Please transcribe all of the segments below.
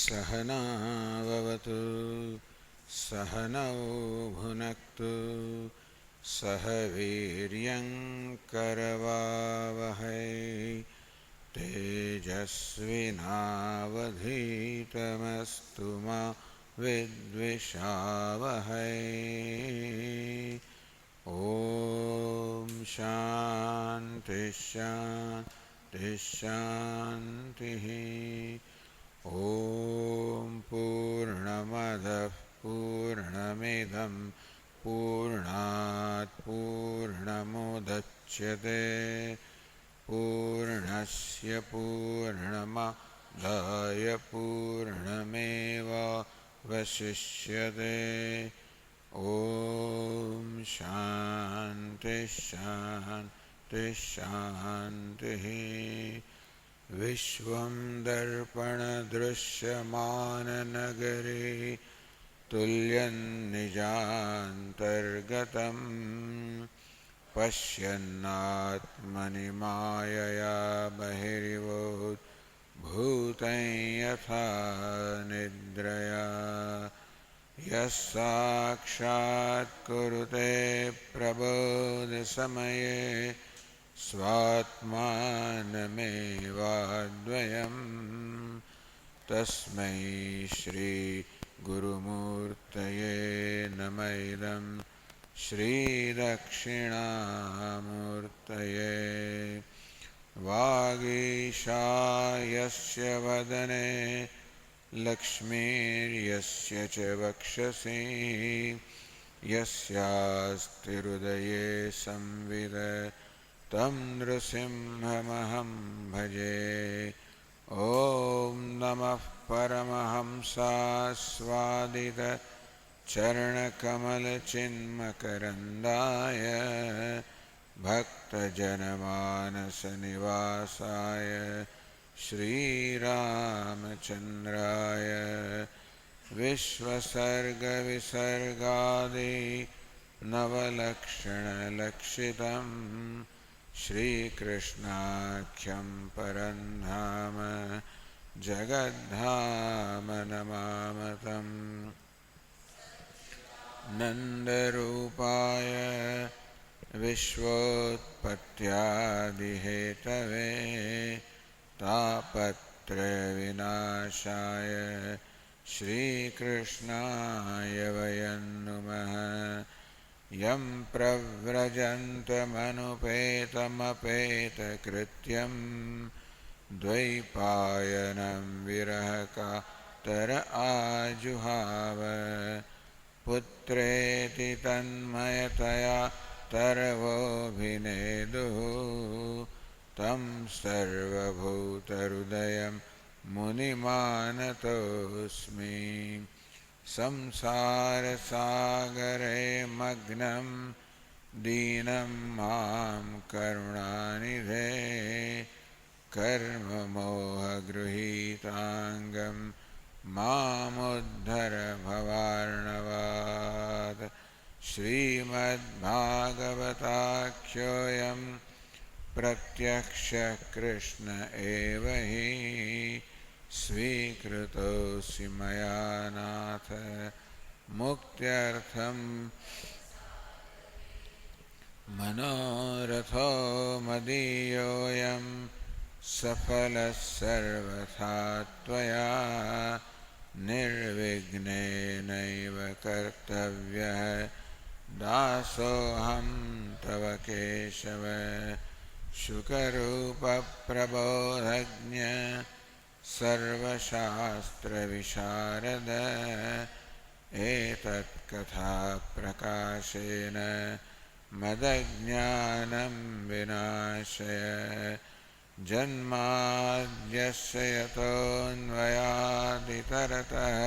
सहनाववतु सहनौ भुनक्तु सह वीर्यङ्करवावहै तेजस्विनावधीतमस्तु मा विद्विषावहै। ॐ शान्ति शान्ति शान्तिः। ॐ पूर्णमदः पूर्णमिदं पूर्णात् पूर्णमुदच्यते पूर्णस्य पूर्णमादाय पूर्णमेवावशिष्यते। ॐ शान्ति शान्ति शान्तिः। विश्वं दर्पणदृश्यमाननगरे तुल्यं निजान्तर्गतं पश्यन्नात्मनि मायया बहिर्भूतं यथा निद्रया। यः साक्षात् कुरुते प्रबोधसमये स्वात्मानमेवाद्वयं तस्मै श्रीगुरुमूर्तये नमः। इदं श्रीदक्षिणामूर्तये। वागीशायस्य वदने लक्ष्मीर्यस्य च वक्षसि यस्यास्ति हृदये संविद तं नृसिंहमहं भजे। ॐ नमः परमहंसास्वादित चरणकमलचिन्मकरन्दाय भक्तजनमानसनिवासाय श्रीरामचन्द्राय विश्वसर्गविसर्गादि नवलक्षणलक्षितं श्रीकृष्णाख्यं परं धाम जगद्धाम नमामतं। नन्दरूपाय विश्वोत्पत्त्यादिहेतवे तापत्रयविनाशाय श्रीकृष्णाय वयं नुमः। यं प्रव्रजन्तमनुपेतमपेतकृत्यं द्वैपायनं विरहकातर आजुहाव पुत्रेति तन्मयतया तरवोऽभिनेदुः तं सर्वभूतहृदयं मुनिमानतोऽस्मि। संसारसागरे मग्नं दीनं मां करुणानिधे कर्ममोहगृहीताङ्गं मामुद्धर भवार्णवात्। श्रीमद्भागवताख्योऽयं प्रत्यक्षः कृष्ण एव हि स्वीकृतोऽसि मया नाथ मुक्त्यर्थं मनोरथो मदीयोऽयं सफलः सर्वथा त्वया निर्विघ्नेनैव कर्तव्यः दासोऽहं तव केशव। शुकरूपप्रबोधज्ञ सर्वशास्त्रविशारद एतत्कथाप्रकाशेन मदज्ञानं विनाशय जन्माद्यस्य यतोऽन्वयादितरतः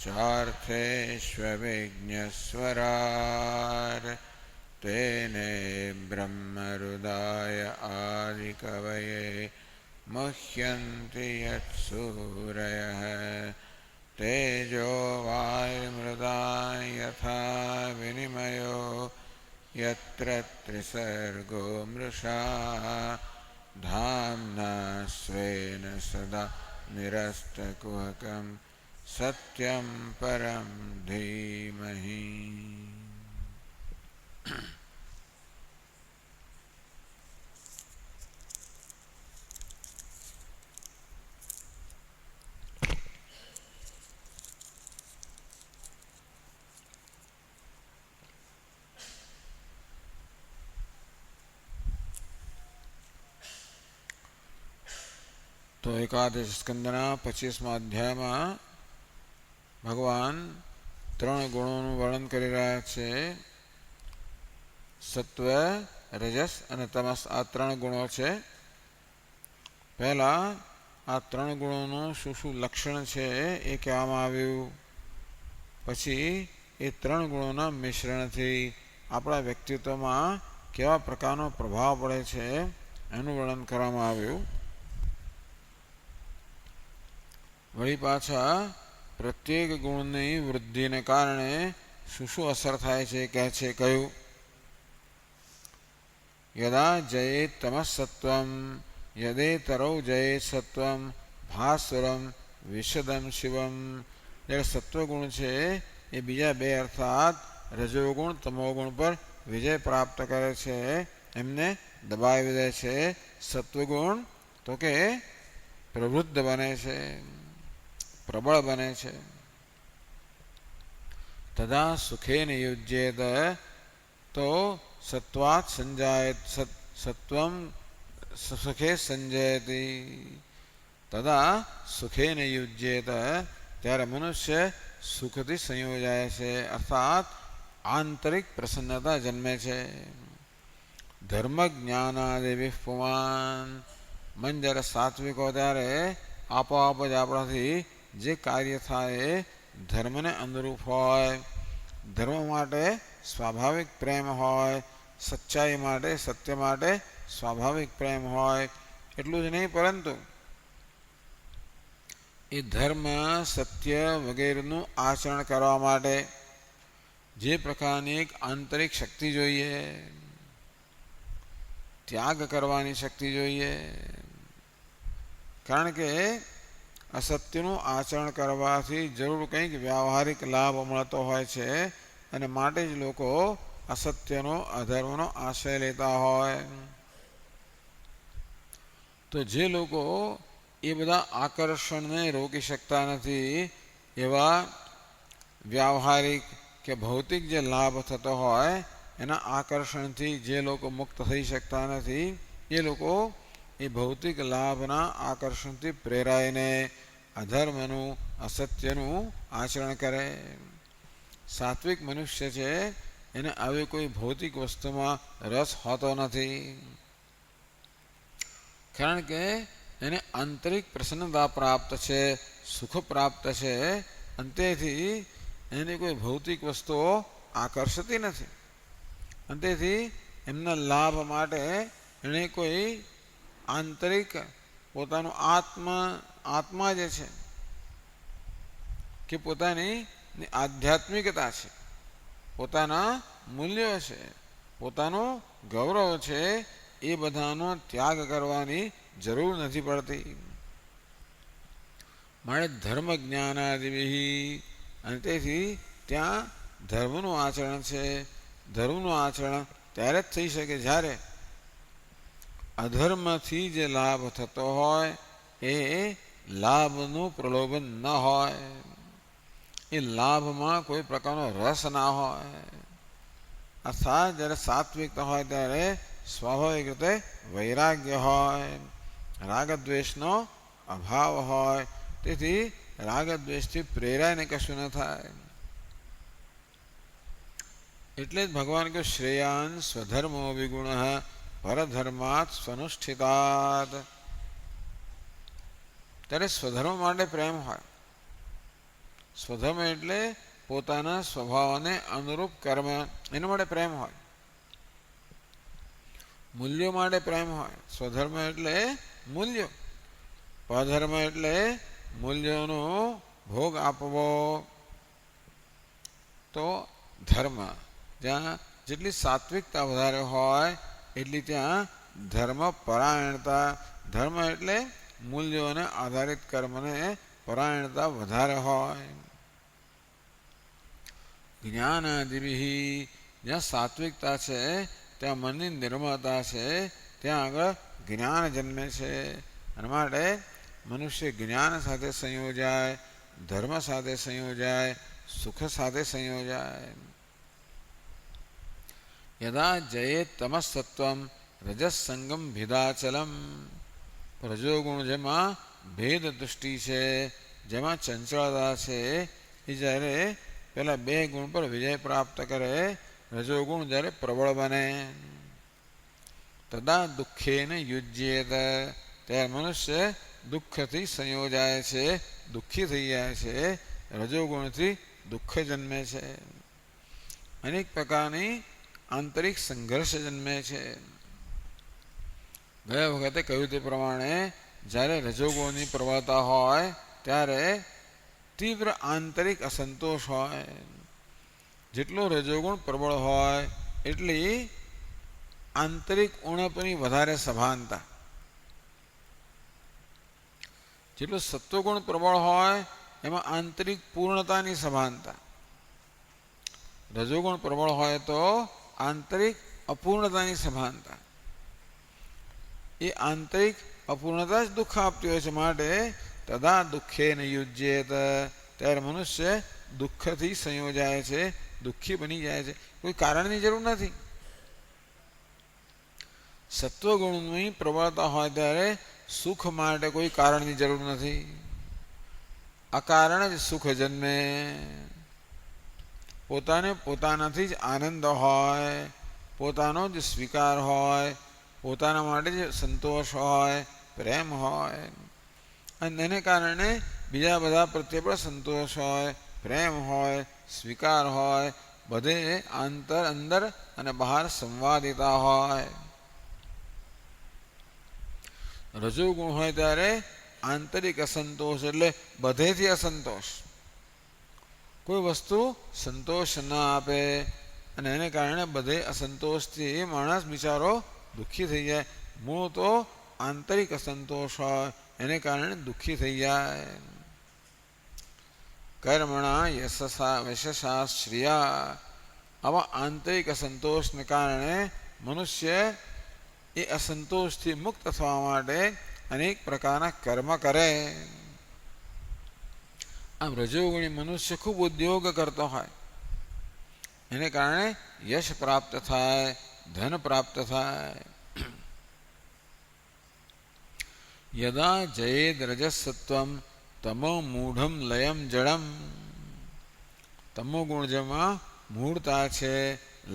चार्थेष्वभिज्ञस्वराट् तेने ब्रह्महृदाय आदिकवये मुह्यन्ति यत्सूरयः तेजो वायुमृदा यथा विनिमयो यत्र त्रिसर्गो मृषा धाम्ना स्वेन सदा निरस्तकुहकं सत्यं परं धीमहि। तो एकादश स्कंदना 25मा अध्यायમાં ભગવાન ત્રણ ગુણોનું વર્ણન કરી રહ્યા છે. સત્વ, રજસ અને તમસ, આ ત્રણ ગુણો છે. પહેલા આ ત્રણ ગુણોનું શું શું લક્ષણ છે એ કહેવામાં આવ્યું. પછી એ ત્રણ ગુણોના મિશ્રણથી આપણા વ્યક્તિત્વમાં કેવા પ્રકારનો પ્રભાવ પડે છે એનું વર્ણન કરવામાં આવ્યું. વળી પાછા પ્રત્યેક ગુણની વૃદ્ધિને કારણે શું શું અસર થાય છે કહે છે. કહ્યું યદા જયેત તમસત્વમ યદેતરૌ જયેત સત્વમ ભાસ્વરમ વિશદમ શિવમ. જ્યારે સત્વગુણ છે એ બીજા બે અર્થાત રજોગુણ તમોગુણ પર વિજય પ્રાપ્ત કરે છે, એમને દબાવી દે છે. સત્વગુણ તો કે પ્રવૃદ્ધ બને છે, પ્રબળ બને છે. તદા સુખેન યુજ્યેત, તો સત્વાત સંજાયત સત્વમ સુખે સંજયતિ. તદા સુખેન યુજ્યેત, ત્યારે મનુષ્ય સુખથી સંયોજાય છે, અર્થાત આંતરિક પ્રસન્નતા જન્મે છે. ધર્મ જ્ઞાનાદિ પુમાન, મન જ્યારે સાત્વિક હોય ત્યારે આપોઆપ જ આપણાથી જે કાર્ય થાય એ ધર્મને અનુરૂપ હોય. ધર્મ માટે સ્વાભાવિક પ્રેમ હોય, સચ્ચાઈ માટે, સત્ય માટે સ્વાભાવિક પ્રેમ હોય. એટલું જ નહીં, પરંતુ એ ધર્મ, સત્ય વગેરેનું આચરણ કરવા માટે જે પ્રકારની એક આંતરિક શક્તિ જોઈએ, ત્યાગ કરવાની શક્તિ જોઈએ. કારણ કે અસત્યનું આચરણ કરવાથી જરૂર કંઈક વ્યાવહારિક લાભ મળતો હોય છે, અને માટે જ લોકો અસત્યનો, અધર્મનો આશ્રય લેતા હોય. તો જે લોકો એ બધા આકર્ષણને રોકી શકતા નથી, એવા વ્યાવહારિક કે ભૌતિક જે લાભ થતો હોય એના આકર્ષણથી જે લોકો મુક્ત થઈ શકતા નથી, એ લોકો એ ભૌતિક લાભના આકર્ષણથી પ્રેરાઈને અધર્મનું, અસત્યનું આચરણ કરે. સાત્વિક મનુષ્ય છે એને આવી કોઈ ભૌતિક વસ્તુમાં રસ હોતો નથી, કારણ કે એને આંતરિક પ્રસન્નતા પ્રાપ્ત છે, સુખ પ્રાપ્ત છે, અને તેથી એની કોઈ ભૌતિક વસ્તુઓ આકર્ષતી નથી. અને તેથી એમના લાભ માટે એને કોઈ આંતરિક પોતાનું આત્મા જે છે કે પોતાની આધ્યાત્મિકતા છે, પોતાના મૂલ્યો છે, પોતાનું ગૌરવ છે, એ બધાનો ત્યાગ કરવાની જરૂર નથી પડતી. માટે ધર્મ જ્ઞાનાદિ, અને તેથી ત્યાં ધર્મનું આચરણ છે. ધર્મનું આચરણ ત્યારે જ થઈ શકે જ્યારે અધર્મથી જે લાભ થતો હોય એ લાભનું પ્રલોભન ન હોય, એ લાભમાં કોઈ પ્રકારનો રસ ના હોય. અર્થાત જ્યારે સાત્વિકતા હોય ત્યારે સ્વાભાવિક રીતે વૈરાગ્ય હોય, રાગદ્વેષનો અભાવ હોય. તેથી રાગદ્વેષથી પ્રેરાઈને કશું ન થાય. એટલે જ ભગવાન કહ્યું શ્રેયાન સ્વધર્મો વિગુણ પરધર્માત સ્વનુષ્ઠિતાત. ત્યારે સ્વધર્મ માટે પ્રેમ હોય. સ્વધર્મ એટલે પોતાના સ્વભાવને અનુરૂપ કર્મ, એના માટે પ્રેમ હોય. મૂલ્યો માટે પ્રેમ હોય. સ્વધર્મ એટલે મૂલ્યો, પરધર્મ એટલે મૂલ્યોનો ભોગ આપવો. તો ધર્મ, જ્યાં જેટલી સાત્વિકતા વધારે હોય એટલી ત્યાં ધર્મ પરાયણતા. ધર્મ એટલે મૂલ્યોને આધારિત કર્મને પરાયણતા વધારે હોય. જ્ઞાનાદિભિ, જ્યાં સાત્વિકતા છે ત્યાં મનની નિર્મળતા છે, ત્યાં આગળ જ્ઞાન જન્મે છે. અને માટે મનુષ્ય જ્ઞાન સાથે સંયોજાય, ધર્મ સાથે સંયોજાય, સુખ સાથે સંયોજાય. યદા જયે તમસત્વમ રજસંગમ ભેદાચલમ. રજોગુણ જેમાં ભેદ દૃષ્ટિ છે, જેમાં ચંચળતા છે, એ જ્યારે પેલા બે ગુણ પર વિજય પ્રાપ્ત કરે, રજોગુણ જ્યારે પ્રબળ બને, તદા દુઃખેન યુજ્યેત, ત્યારે મનુષ્ય દુઃખથી સંયોજાય છે, દુઃખી થઈ જાય છે. રજોગુણથી દુઃખ જન્મે છે. અનેક પ્રકારની આંતરિક સંઘર્ષ જન્મે છે. ગયા વખતે કહ્યું તે પ્રમાણે જ્યારે રજોગુણની પ્રબળતા હોય ત્યારે તીવ્ર આંતરિક અસંતોષ હોય. જેટલો રજોગુણ પ્રબળ હોય એટલી આંતરિક ઉણપની વધારે સભાનતા. જેટલો સત્વગુણ પ્રબળ હોય એમાં આંતરિક પૂર્ણતાની સભાનતા. રજોગુણ પ્રબળ હોય તો આંતરિક અપૂર્ણતાની સભાનતા. એ આંતરિક અપૂર્ણતા જ દુઃખ આપતી હોય છે. માટે તદા દુઃખેન યુજ્યેત, ત્યારે મનુષ્ય દુઃખથી સંયોજાય છે, દુઃખી બની જાય છે. કોઈ કારણની જરૂર નથી. સત્વગુણની પ્રબળતા હોય ત્યારે સુખ માટે કોઈ કારણની જરૂર નથી. અકારણ જ સુખ જન્મે. પોતાને પોતાનાથી જ આનંદ હોય, પોતાનો જ સ્વીકાર હોય, પોતાના માટે જ સંતોષ હોય, પ્રેમ હોય. અને એને કારણે બીજા બધા પ્રત્યે પણ સંતોષ હોય, પ્રેમ હોય, સ્વીકાર હોય. બધે અંદર અને બહાર સંવાદિતા હોય. રજોગુણ હોય ત્યારે આંતરિક અસંતોષ એટલે બધેથી અસંતોષ. કોઈ વસ્તુ સંતોષ ન આપે અને એને કારણે બધે અસંતોષથી માણસ બિચારો દુઃખી થઈ જાય. મૂળ તો આંતરિક અસંતોષ હોય, એને કારણે દુઃખી થઈ જાય. કર્મણા યશસા શ્રિયા, આવા આંતરિક અસંતોષને કારણે મનુષ્ય એ અસંતોષથી મુક્ત થવા માટે અનેક પ્રકારના કર્મ કરે. આમ રજોગુણી મનુષ્ય ખૂબ ઉદ્યોગ કરતો હોય, એને કારણે યશ પ્રાપ્ત થાય, ધન પ્રાપ્ત થાય. યદા જયેદ રજસત્વમ તમો મૂઢમ લયમ જડમ. તમો ગુણ જેમાં મૂળતા છે,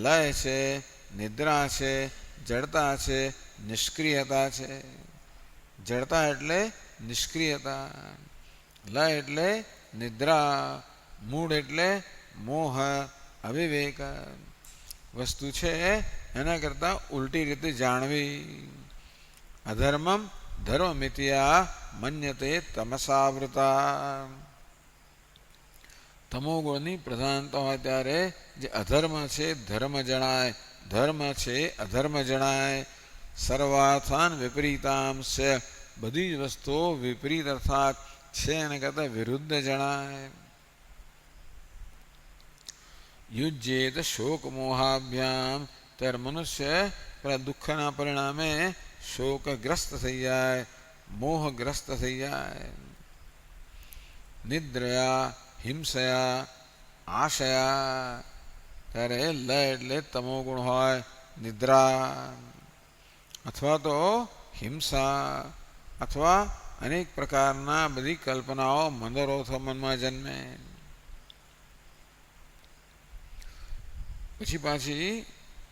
લય છે, નિદ્રા છે, જડતા છે, નિષ્ક્રિયતા છે. જડતા એટલે નિષ્ક્રિયતા, લય એટલે નિદ્રા, મૂળ એટલે મોહ, અવિવેક. વસ્તુ છે એના કરતાં ઉલટી રીતે જાણવી. અધર્મમ ધર્મમિત્યા મન્યતે તમસાવૃતા. તમોગુણની પ્રધાનતા હોય ત્યારે જે અધર્મ છે ધર્મ જણાય, ધર્મ છે અધર્મ જણાય. સર્વાર્થાન વિપરીતામ છે, બધી જ વસ્તુઓ વિપરીત અર્થાત છે એને કરતાં વિરુદ્ધ જણાય. યુજ્યેત શોક મોહાભ્યામ, ત્યારે મનુષ્ય પેલા દુઃખના પરિણામે શોકગ્રસ્ત થઈ જાય, મોહગ્રસ્ત થઈ જાય. નિદ્રયા હિંસયા આશયા, ત્યારે લય એટલે તમોગુણ હોય, નિદ્રા અથવા તો હિંસા અથવા અનેક પ્રકારના બધી કલ્પનાઓ મનોરથો મનમાં જન્મે. પછી પાછી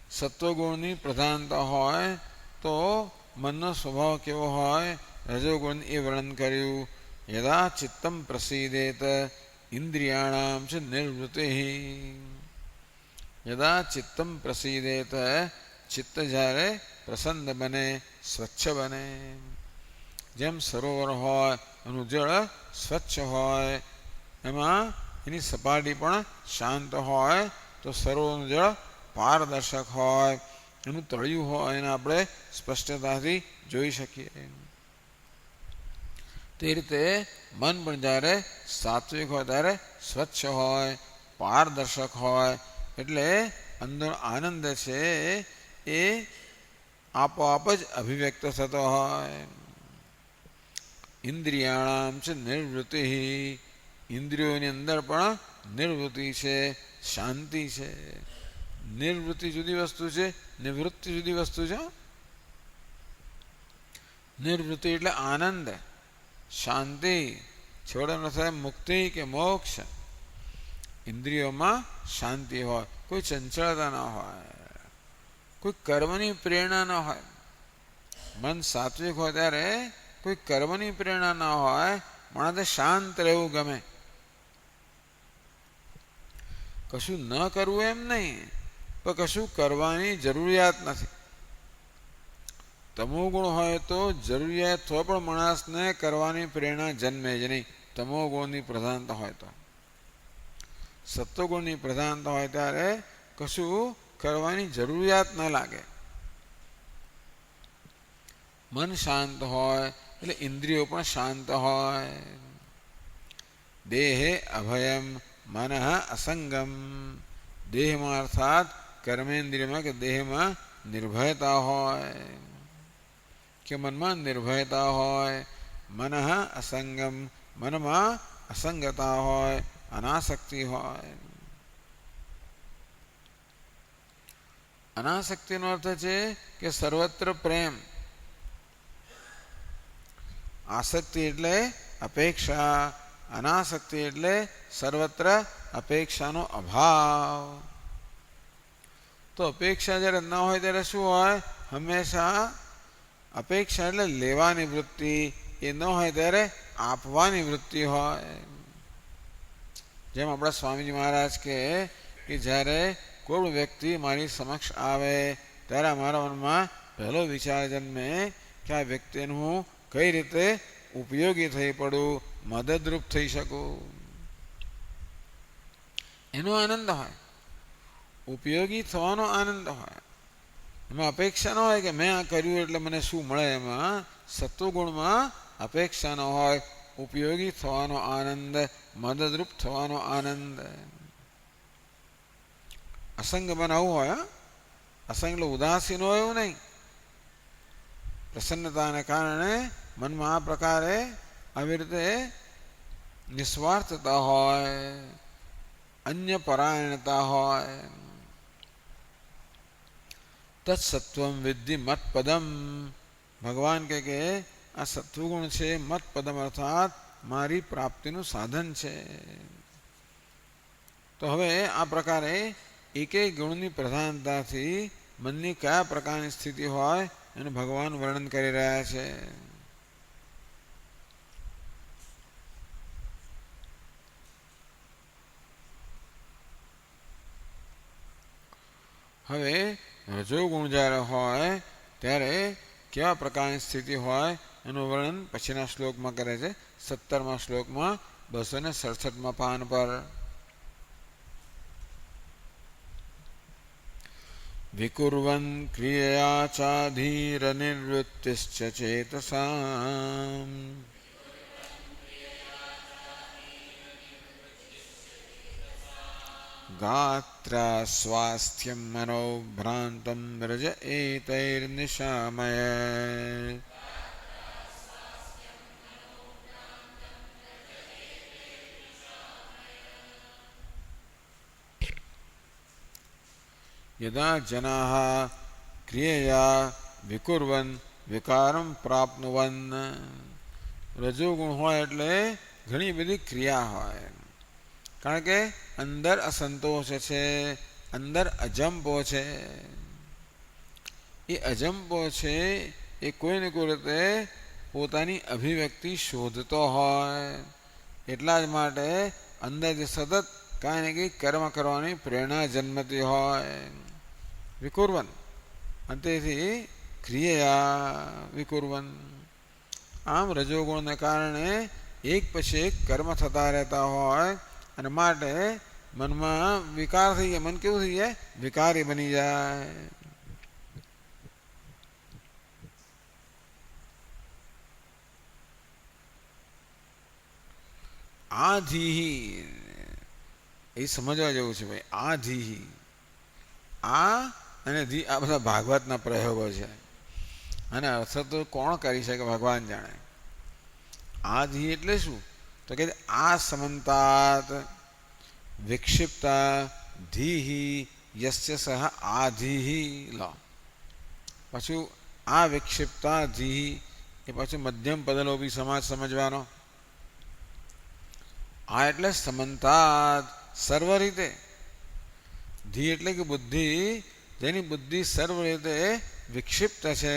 સત્વગુણની પ્રધાનતા હોય તો મનનો સ્વભાવ કેવો હોય, રજોગુણ એ વર્ણન કર્યું. યદા ચિત્તમ પ્રસીદેત ઇન્દ્રિયાણામ ચ નિવૃત્તિ. યદા ચિત્તમ પ્રસીદેત, ચિત્ત જ્યારે પ્રસન્ન બને, સ્વચ્છ બને. જેમ સરોવર હોય એનું જળ સ્વચ્છ હોય, એમાં એની સપાટી પણ શાંત હોય, તો સરોવરનું જળ પારદર્શક હોય, એનું તળિયું હોય એને આપણે સ્પષ્ટતાથી જોઈ શકીએ. તે રીતે મન પણ જ્યારે સાત્વિક હોય ત્યારે સ્વચ્છ હોય, પારદર્શક હોય, એટલે અંદર આનંદ છે એ આપોઆપ જ અભિવ્યક્ત થતો હોય. ઇન્દ્રિયાણામ ચ નિવૃત્તિ. ઇન્દ્રિયોની અંદર પણ નિવૃત્તિ છે, શાંતિ છે. નિવૃત્તિ જુદી વસ્તુ છે, નિવૃત્તિ જુદી વસ્તુ છે. નિવૃત્તિ એટલે આનંદ, શાંતિ, છેવટે ન થાય મુક્તિ કે મોક્ષ. ઇન્દ્રિયોમાં શાંતિ હોય, કોઈ ચંચળતા ન હોય, કોઈ કર્મની પ્રેરણા ન હોય. મન સાત્વિક હોય ત્યારે કોઈ કર્મની પ્રેરણા ન હોય, માણસને શાંત રહેવું ગમે. કશું ન કરવું એમ નહીં, પણ કશું કરવાની જરૂરિયાત નથી. તમોગુણ હોય તો જરૂરિયાત હોય પણ માણસને કરવાની પ્રેરણા જન્મે જ નહીં, તમોગુણની પ્રધાનતા હોય તો. સત્વગુણની પ્રધાનતા હોય ત્યારે કશું કરવાની જરૂરિયાત ન લાગે. મન શાંત હોય એટલે ઇન્દ્રિયો પણ શાંત હોય. દેહે અભયમ મનઃ અસંગમ. દેહમાં અર્થાત કર્મેન્દ્રિયમાં કે દેહમાં નિર્ભયતા હોય, કે મનમાં નિર્ભયતા હોય. મનઃ અસંગમ, મનમાં અસંગતા હોય, અનાસક્તિ હોય. અનાસક્તિનો અર્થ છે કે સર્વત્ર પ્રેમ. આસક્તિ એટલે અપેક્ષા, અનાસક્તિ એટલે સર્વત્ર અપેક્ષાનો અભાવ. તો અપેક્ષા જ્યારે ન હોય ત્યારે શું હોય, હંમેશા અપેક્ષા એટલે લેવાની વૃત્તિ, એ ન હોય ત્યારે આપવાની વૃત્તિ હોય. જેમ આપણા સ્વામીજી મહારાજ કે જ્યારે કોઈ વ્યક્તિ મારી સમક્ષ આવે ત્યારે અમારા મનમાં પહેલો વિચાર જન્મે કે આ વ્યક્તિનું હું કઈ રીતે ઉપયોગી થઈ પડું, મદદરૂપ થઈ શકું. એનો આનંદ હોય, ઉપયોગી થવાનો આનંદ હોય. એમાં અપેક્ષા ન હોય કે મેં આ કર્યું એટલે મને શું મળે. એમાં સત્વગુણમાં અપેક્ષા ન હોય, ઉપયોગી થવાનો આનંદ, મદદરૂપ થવાનો આનંદ. અસંગ બનાવવું હોય, અસંગ એટલે ઉદાસીન હોય એવું નહીં. પ્રસન્નતાને કારણે મનમાં આ પ્રકારે આવી રીતે નિસ્વાર્થતા હોય, અન્ય પરાયણતા હોય. તત્સત્વમ વિદ્ધિ મત્પદમ. ભગવાન કે આ સત્વગુણ છે મત્પદમ, અર્થાત મારી પ્રાપ્તિનું સાધન છે. તો હવે આ પ્રકારે એક એક ગુણની પ્રધાનતાથી મનની કયા પ્રકારની સ્થિતિ હોય એનું ભગવાન વર્ણન કરી રહ્યા છે. હવે રજોગુણ જ્યારે હોય ત્યારે કેવા પ્રકારની સ્થિતિ હોય એનું વર્ણન પછીના શ્લોકમાં કરે છે. 17મા શ્લોકમાં 267મા પાન પર. વિકુર્વન ક્રિયા ચાધીર નિવૃત્તિશ્ચ ચેતસામ. ગાત્રા સ્વાસ્થ્યમ મનોભ્રાંતમ વ્રજ એતૈર્નિશામય. યદા જનાઃ ક્રિયયા વિકુર્વન વિકારમ પ્રાપ્નુવન. રજોગુણ હોય એટલે ઘણી બધી ક્રિયા હોય, કારણ કે અંદર અસંતોષ છે, અંદર અજંપો છે. એ અજંપો છે એ કોઈને કોઈ રીતે પોતાની અભિવ્યક્તિ શોધતો હોય. એટલા જ માટે અંદરથી સતત કાંઈ ને કંઈ કર્મ કરવાની પ્રેરણા જન્મતી હોય. વિકુર્વન અંતેથી ક્રિયા વિકુર્વન. આમ રજોગુણને કારણે એક પછી એક કર્મ થતા રહેતા હોય અને માટે મનમાં વિકાર થઈ જાય. મન કેવું થઈ જાય? વિકારી બની જાય. આધિ એ સમજવા જેવું છે ભાઈ. આધિ આ અને ધી આ બધા ભાગવતના પ્રયોગો છે અને અર્થ તો કોણ કરી શકે? ભગવાન જાણે. આધિ એટલે શું? તો કે આ સમંતાત વિક્ષિપ્તા ધીહિ યસ્ય સહ આધિહિ. લો પાછું આ વિક્ષિપ્તા ધીહિ એ પાછું મધ્યમ પદલોપી સમાજ સમજવાનો. આ એટલે સમંતાત સર્વ રીતે. ધી એટલે કે બુદ્ધિ, જેની બુદ્ધિ સર્વ રીતે વિક્ષિપ્ત છે.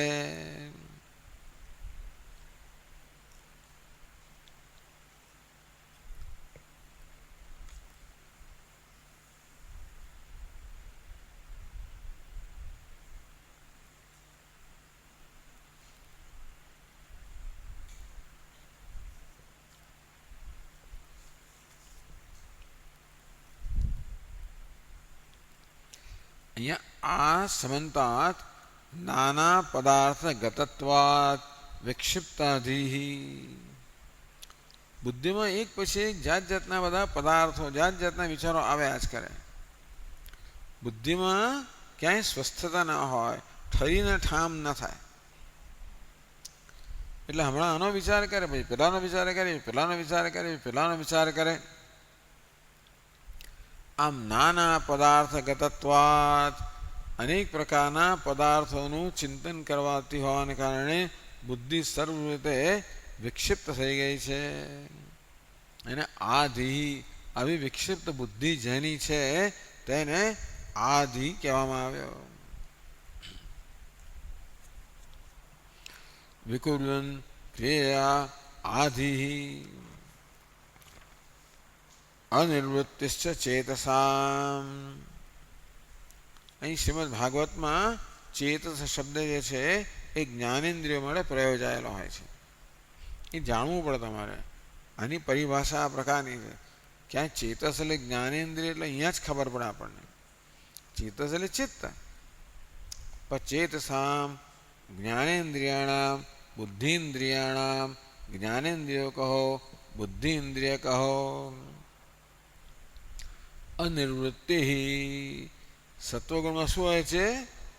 અહીંયા આ સમંતાત નાના પદાર્થ ગતત્વાત વિક્ષિપ્તાધિ. બુદ્ધિમાં એક પછી એક જાત જાતના બધા પદાર્થો, જાત જાતના વિચારો આવ્યા જ કરે. બુદ્ધિમાં ક્યાંય સ્વસ્થતા ન હોય, ઠરીને ઠામ ન થાય. એટલે હમણાં આનો વિચાર કરે, પછી પેલાનો વિચાર કરે, પેલાનો વિચાર કરે, પેલાનો વિચાર કરે. આમ નાના પદાર્થ ગતત્વાત અનેક પ્રકારના પદાર્થોનું ચિંતન કરવાથી હોવાને કારણે બુદ્ધિ સર્વ રીતે વિક્ષિપ્ત થઈ ગઈ છે. અને આધિ આવી વિક્ષિપ્ત બુદ્ધિ જેની છે તેને આધિ કહેવામાં આવ્યો. વિકુર્વન ક્રિયા આધિ અનિર્વૃત્તિશ્ચ ચેતસામ. અહીં શ્રીમદ ભાગવતમાં ચેતસ શબ્દ જે છે એ જ્ઞાનેન્દ્રિયો માટે પ્રયોજાયેલો હોય છે. એ જાણવું પડે તમારે. આની પરિભાષા આ પ્રકારની છે. ક્યાંય ચેતસ એટલે જ્ઞાનેન્દ્રિય એટલે અહીંયા જ ખબર પડે આપણને. ચેતસ એટલે ચિત્ત. પણ ચેતસામ જ્ઞાનેન્દ્રિયાણામ બુદ્ધિન્દ્રિયાણામ. જ્ઞાનેન્દ્રિયો કહો, બુદ્ધિઇન્દ્રિય કહો. અનિર્વૃત્તિ સત્વગુણમાં શું હોય છે?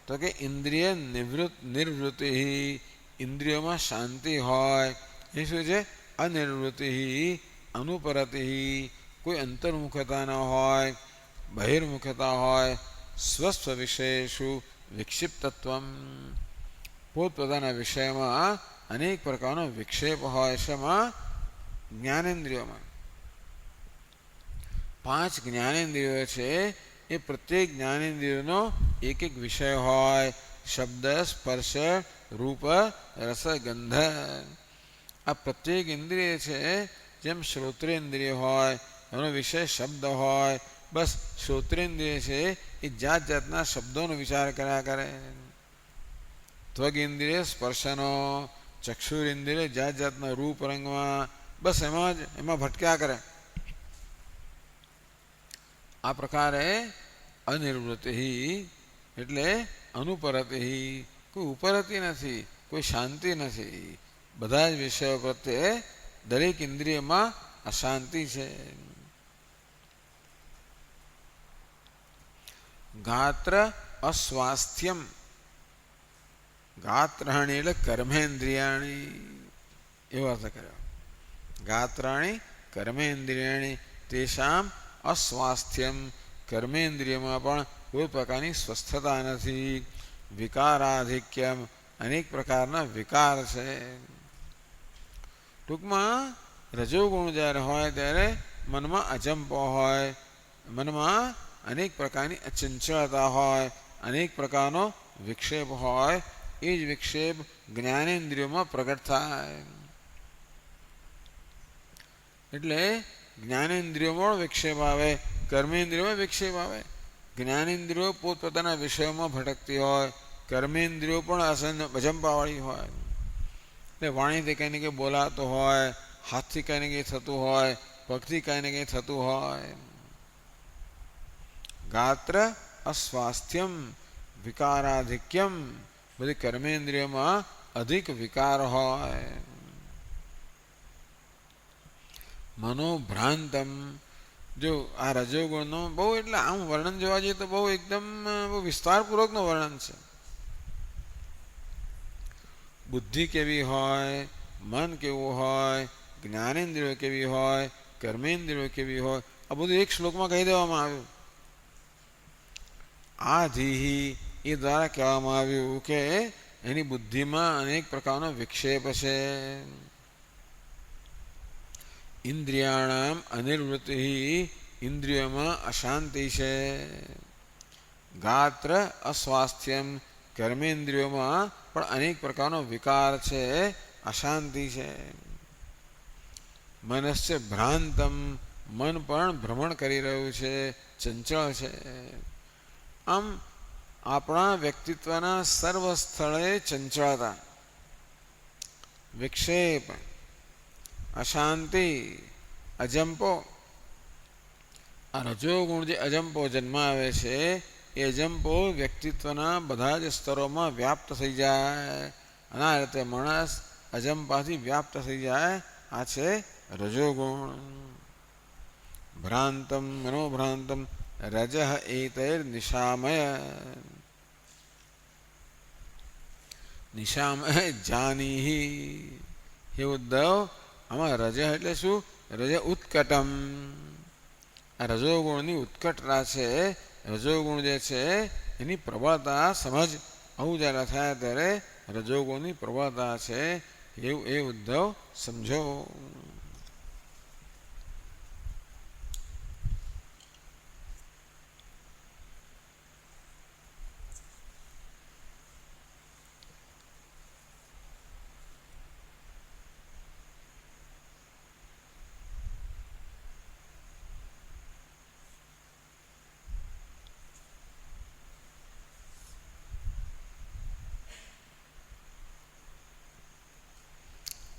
તો કે ઇન્દ્રિય નિવૃત્તિ. ઇન્દ્રિયોમાં શાંતિ હોય. એ શું છે? અનિર્વૃત્તિ અનુપરતિ. કોઈ અંતર્મુખતા ન હોય, બહિર્મુખતા હોય. સ્વસ્વ વિષયેષુ વિક્ષિપ્તત્વમ. પોતપોતાના વિષયમાં અનેક પ્રકારનો વિક્ષેપ હોય. શેમાં? જ્ઞાનેન્દ્રિયોમાં. 5 જ્ઞાનેન્દ્રિયો છે એ પ્રત્યેક જ્ઞાનેન્દ્રિયોનો એક એક વિષય હોય. શબ્દ, સ્પર્શ, રૂપ, રસ, ગંધ. આ પ્રત્યેક ઇન્દ્રિય છે જેમ શ્રોત્રેન્દ્રિય હોય એનો વિષય શબ્દ હોય. બસ શ્રોત્રેન્દ્રિય છે એ જાત જાતના શબ્દોનો વિચાર કર્યા કરે. ત્વગ ઇન્દ્રિય સ્પર્શનો, ચક્ષુરેન્દ્રિય જાત જાતના રૂપ રંગમાં, બસ એમાં ભટક્યા કરે. આ પ્રકારે અનિર્વૃત્તિ એટલે અનુપરતિ. કોઈ ઉપરતિ નથી, કોઈ શાંતિ નથી. બધા જ વિષયો પ્રત્યે દરેક ઇન્દ્રિયમાં અશાંતિ છે. ગાત્ર અસ્વાસ્થ્યમ. ગાત્રાણી એટલે કર્મેન્દ્રિયાણી એવો અર્થ કર્યો. ગાત્રાણી કર્મેન્દ્રિયાણી તેષામ અસ્વાસ્થ્યમ. કર્મેન્દ્રિયમાં પણ કોઈ પ્રકારની સ્વસ્થતા નથી. વિકારાધિક્યમ અનેક પ્રકારના વિકાર છે. ટૂંકમાં રજોગુણ જ્યારે હોય ત્યારે મનમાં અજંપો હોય, મનમાં અનેક પ્રકારની અચંચળતા હોય, અનેક પ્રકારનો વિક્ષેપ હોય, એ જ વિક્ષેપ જ્ઞાનેન્દ્રિયોમાં પ્રગટ થાય. એટલે જ્ઞાનેન્દ્રિયોમાં વિક્ષેપ આવે, કર્મેન્દ્રિયોમાં વિક્ષેપ આવે. જ્ઞાનેન્દ્રિયો પોતપોતાના વિષયોમાં ભટકતી હોય, કર્મેન્દ્રિયો પણ અજંપાવાળી હોય. એટલે વાણીથી કંઈ ને કંઈ બોલાતો હોય, હાથથી કંઈ ને કંઈ થતું હોય, પગથી કંઈ ને કંઈ થતું હોય. ગાત્ર અસ્વાસ્થ્યમ વિકારાધિક્યમ, બધી કર્મેન્દ્રિયોમાં અધિક વિકાર હોય. મનોભ્રાંતમ, જો આ રજોગુણનો બહુ, એટલે આમ વર્ણન જોવા જઈએ તો બહુ એકદમ બહુ વિસ્તારપૂર્વકનું વર્ણન છે. બુદ્ધિ કેવી હોય, મન કેવું હોય, જ્ઞાનેન્દ્રિયો કેવી હોય, કર્મેન્દ્રિયો કેવી હોય, આ બધું એક શ્લોકમાં કહી દેવામાં આવ્યું. આધિ, એ દ્વારા કહેવામાં આવ્યું કે એની બુદ્ધિમાં અનેક પ્રકારનો વિક્ષેપ છે. ઇન્દ્રિયાણામ અનિર્વૃત્તિ, ઇન્દ્રિયોમાં અશાંતિ છે. ગાત્ર અસ્વાસ્થ્યમ, કર્મેન્દ્રિયોમાં પણ અનેક પ્રકારનો વિકાર છે, અશાંતિ છે. મનસ્ય ભ્રાંતમ, મન પણ ભ્રમણ કરી રહ્યું છે, ચંચળ છે. આમ આપણા વ્યક્તિત્વના સર્વ સ્થળે ચંચળતા, વિક્ષેપ, અશાંતિ, અજંપો. આ રજોગુણ જે અજંપો જન્માવે છે, એ અજંપો વ્યક્તિત્વના બધા જ સ્તરોમાં વ્યાપ્ત થઈ જાય. અને આ રીતે માણસ અજંપાથી વ્યાપ્ત થઈ જાય. આ છે રજોગુણ. ભ્રાંતમ મનોભ્રાંતમ રજ એતૈર નિશામય, નિશામય જાનીહી. હે ઉદ્ધવ, આમાં રજ એટલે શું? રજ ઉત્કટમ. આ રજોગુણની ઉત્કટતા છે, રજોગુણ જે છે એની પ્રબળતા સમજ. આવું જ્યારે થાય ત્યારે રજોગુણની પ્રબળતા છે એવું એ ઉદ્ધવ સમજો.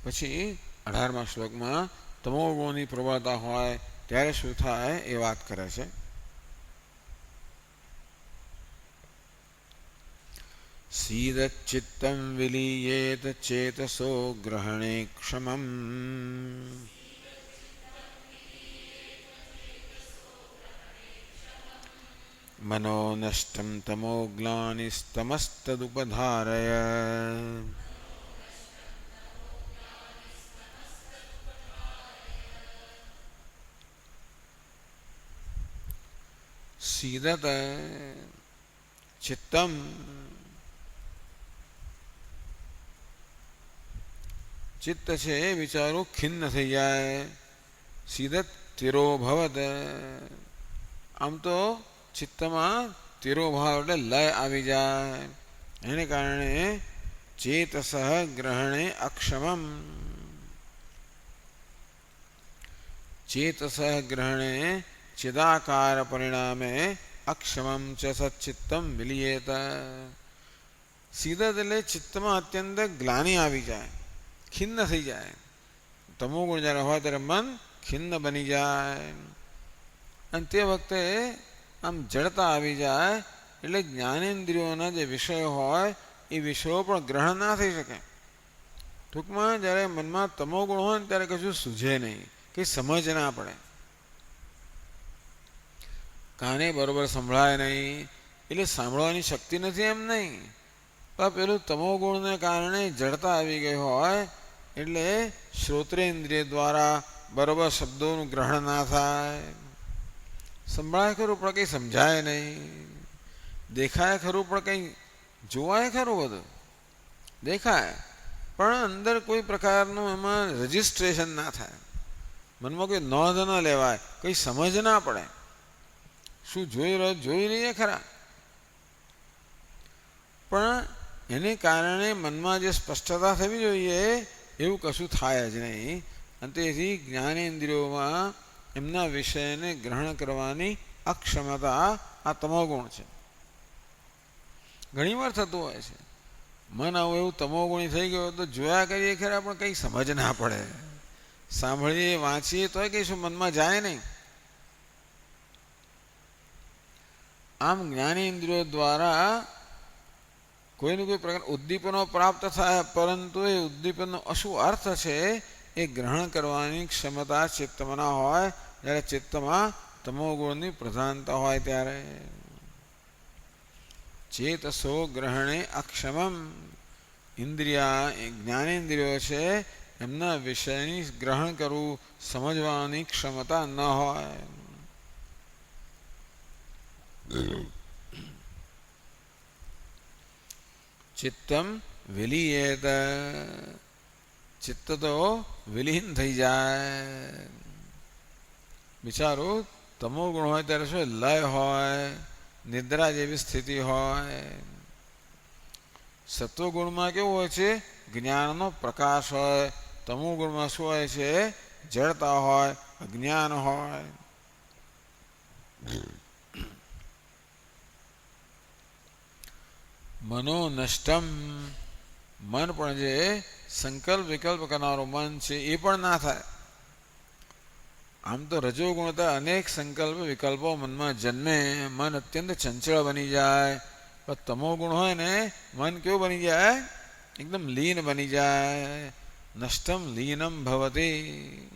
પછી 18મા શ્લોકમાં તમોગુણની પ્રબળતા હોય ત્યારે શું થાય એ વાત કરે છે. સીદચ્ચિત્તં વિલીયેત ચેતસો ગ્રહણે ક્ષમમ, મનો નષ્ટં તમો ગ્લાનિસ્તમસ્તદુપધારય. સીદત ચિત્તમ, ચિત્ત છે એ વિચારો ખિન્ન થઈ જાય. સીદત તિરોભવત, આમ તો ચિત્તમાં તિરોભાવ એટલે લય આવી જાય. એને કારણે ચેતસ ગ્રહણે અક્ષમમ, ચેતસ ગ્રહણે ચિદાકાર પરિણામે અક્ષમમ ચ સચ્ચિત્તમ વિલીયેત. સીદત એટલે ચિત્તમાં અત્યંત ગ્લાનિ આવી જાય, ખિન્ન થઈ જાય. તમોગુણ જ્યારે હોય ત્યારે મન ખિન્ન બની જાય. અને તે વખતે આમ જડતા આવી જાય. એટલે જ્ઞાનેન્દ્રિયોના જે વિષયો હોય એ વિષયો પણ ગ્રહણ ના થઈ શકે. ટૂંકમાં જ્યારે મનમાં તમોગુણ હોય ને ત્યારે કશું સૂઝે નહીં, કંઈ સમજ ના પડે, કાને બરોબર સંભળાય નહીં. એટલે સાંભળવાની શક્તિ નથી એમ નહીં, પણ પેલું તમોગુણને કારણે જડતા આવી ગઈ હોય એટલે શ્રોત્રેન્દ્રિય દ્વારા બરોબર શબ્દોનું ગ્રહણ ના થાય. સંભળાય ખરું પણ કંઈ સમજાય નહીં, દેખાય ખરું પણ કંઈ જોવાય ખરું, બધું દેખાય પણ અંદર કોઈ પ્રકારનું એમાં રજિસ્ટ્રેશન ના થાય, મનમાં કોઈ નોંધ ન લેવાય, કંઈ સમજ ના પડે. શું જોઈ રહીએ ખરા, પણ એને કારણે મનમાં જે સ્પષ્ટતા થવી જોઈએ એવું કશું થાય જ નહીં. અને તેથી જ્ઞાનેન્દ્રિયોમાં એમના વિષયને ગ્રહણ કરવાની અક્ષમતા આ તમોગુણ છે. ઘણીવાર થતું હોય છે, મન આવું એવું તમોગુણી થઈ ગયો તો જોયા કરીએ ખરા પણ કંઈ સમજ ના પડે, સાંભળીએ વાંચીએ તોય કંઈ શું મનમાં જાય નહીં. આમ જ્ઞાનેન્દ્રિયો દ્વારા કોઈને કોઈ પ્રકાર ઉદ્દીપનો પ્રાપ્ત થાય, પરંતુ એ ઉદ્દીપનનો શું અર્થ છે એ ગ્રહણ કરવાની ક્ષમતા ચિત્તમાં ના હોય. જ્યારે ચિત્તમાં તમોગુણની પ્રધાનતા હોય ત્યારે ચેતસો ગ્રહણે અક્ષમમ, ઇન્દ્રિયા જ્ઞાનેન્દ્રિયો છે એમના વિષયની ગ્રહણ કરવું સમજવાની ક્ષમતા ન હોય. ચિત્તમ વિલીયેત, ચિત્ત તો વિલીન થઈ જાય. બિચારું તમોગુણ હોય ત્યારે શું લય હોય, નિદ્રા જેવી સ્થિતિ હોય. સત્વગુણમાં કેવું હોય છે, જ્ઞાનનો પ્રકાશ હોય. તમોગુણમાં શું હોય છે, જડતા હોય, અજ્ઞાન હોય. મનો નષ્ટમ, મન પણ જે સંકલ્પ વિકલ્પ કરનારું મન છે એ પણ ના થાય. આમ તો રજોગુણતા અનેક સંકલ્પ વિકલ્પો મનમાં જન્મે, મન અત્યંત ચંચળ બની જાય. પણ તમોગુણ હોય ને મન કેવું બની જાય, એકદમ લીન બની જાય. નષ્ટમ લીનમ ભવતી.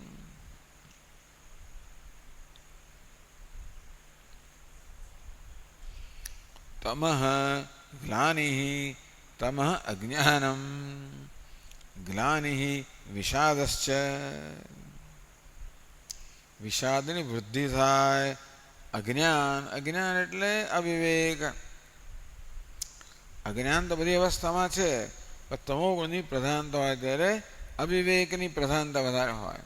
તમઃ ગ્લાનિઃ, તમઃ અજ્ઞાનમ, ગ્લાનિઃ વિષાદશ્ચ, વિષાદની વૃદ્ધિ થાય. અજ્ઞાન, અજ્ઞાન એટલે અવિવેક. અજ્ઞાન તો બધી અવસ્થામાં છે, પણ તમોગુણની પ્રધાનતા હોય ત્યારે અવિવેકની પ્રધાનતા વધારે હોય.